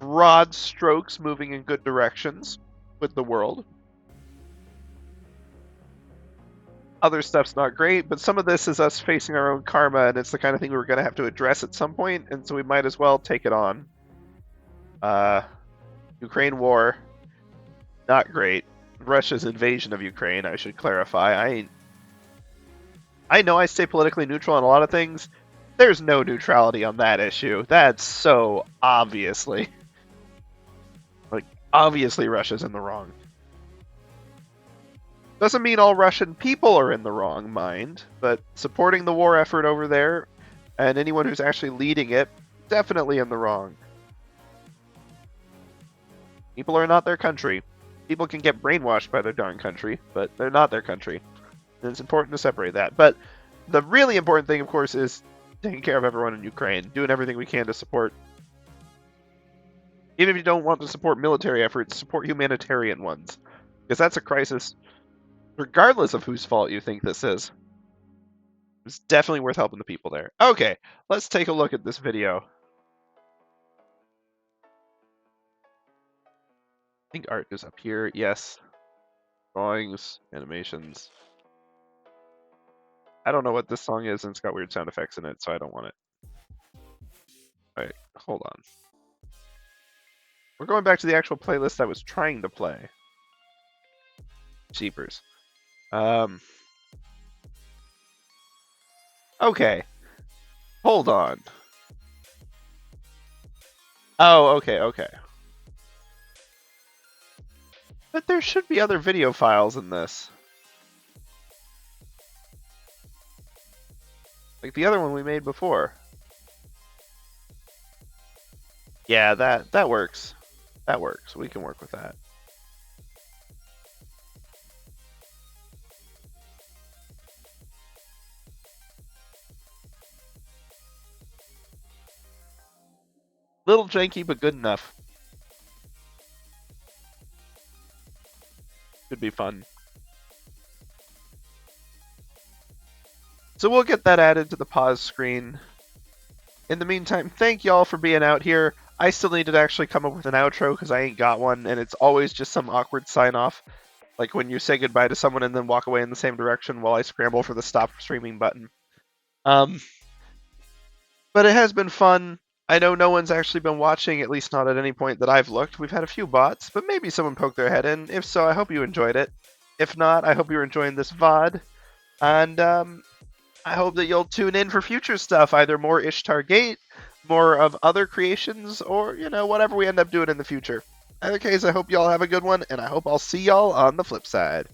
broad strokes moving in good directions with the world. Other stuff's not great, but some of this is us facing our own karma, and it's the kind of thing we're going to have to address at some point, and so we might as well take it on. Ukraine war, not great. Russia's invasion of Ukraine, I should clarify. I know I stay politically neutral on a lot of things. There's no neutrality on that issue. That's so obviously. Like, obviously Russia's in the wrong. Doesn't mean all Russian people are in the wrong, mind, but supporting the war effort over there, and anyone who's actually leading it, definitely in the wrong. People are not their country. People can get brainwashed by their darn country, but they're not their country. And it's important to separate that. But the really important thing, of course, is taking care of everyone in Ukraine, doing everything we can to support. Even if you don't want to support military efforts, support humanitarian ones. Because that's a crisis, regardless of whose fault you think this is. It's definitely worth helping the people there. Okay, let's take a look at this video. I think art is up here. Yes. Drawings, animations. I don't know what this song is, and it's got weird sound effects in it, so I don't want it. Alright, hold on. We're going back to the actual playlist I was trying to play. Jeepers. Okay. Hold on. Oh, okay. But there should be other video files in this. Like the other one we made before. Yeah, that works. That works. We can work with that. Little janky, but good enough. Could be fun. So we'll get that added to the pause screen. In the meantime, thank y'all for being out here. I still need to actually come up with an outro because I ain't got one, and it's always just some awkward sign-off. Like when you say goodbye to someone and then walk away in the same direction while I scramble for the stop streaming button. But it has been fun. I know no one's actually been watching, at least not at any point that I've looked. We've had a few bots, but maybe someone poked their head in. If so, I hope you enjoyed it. If not, I hope you're enjoying this VOD. And I hope that you'll tune in for future stuff, either more Ishtar Gate, more of other creations, or, whatever we end up doing in the future. In either case, I hope y'all have a good one, and I hope I'll see y'all on the flip side.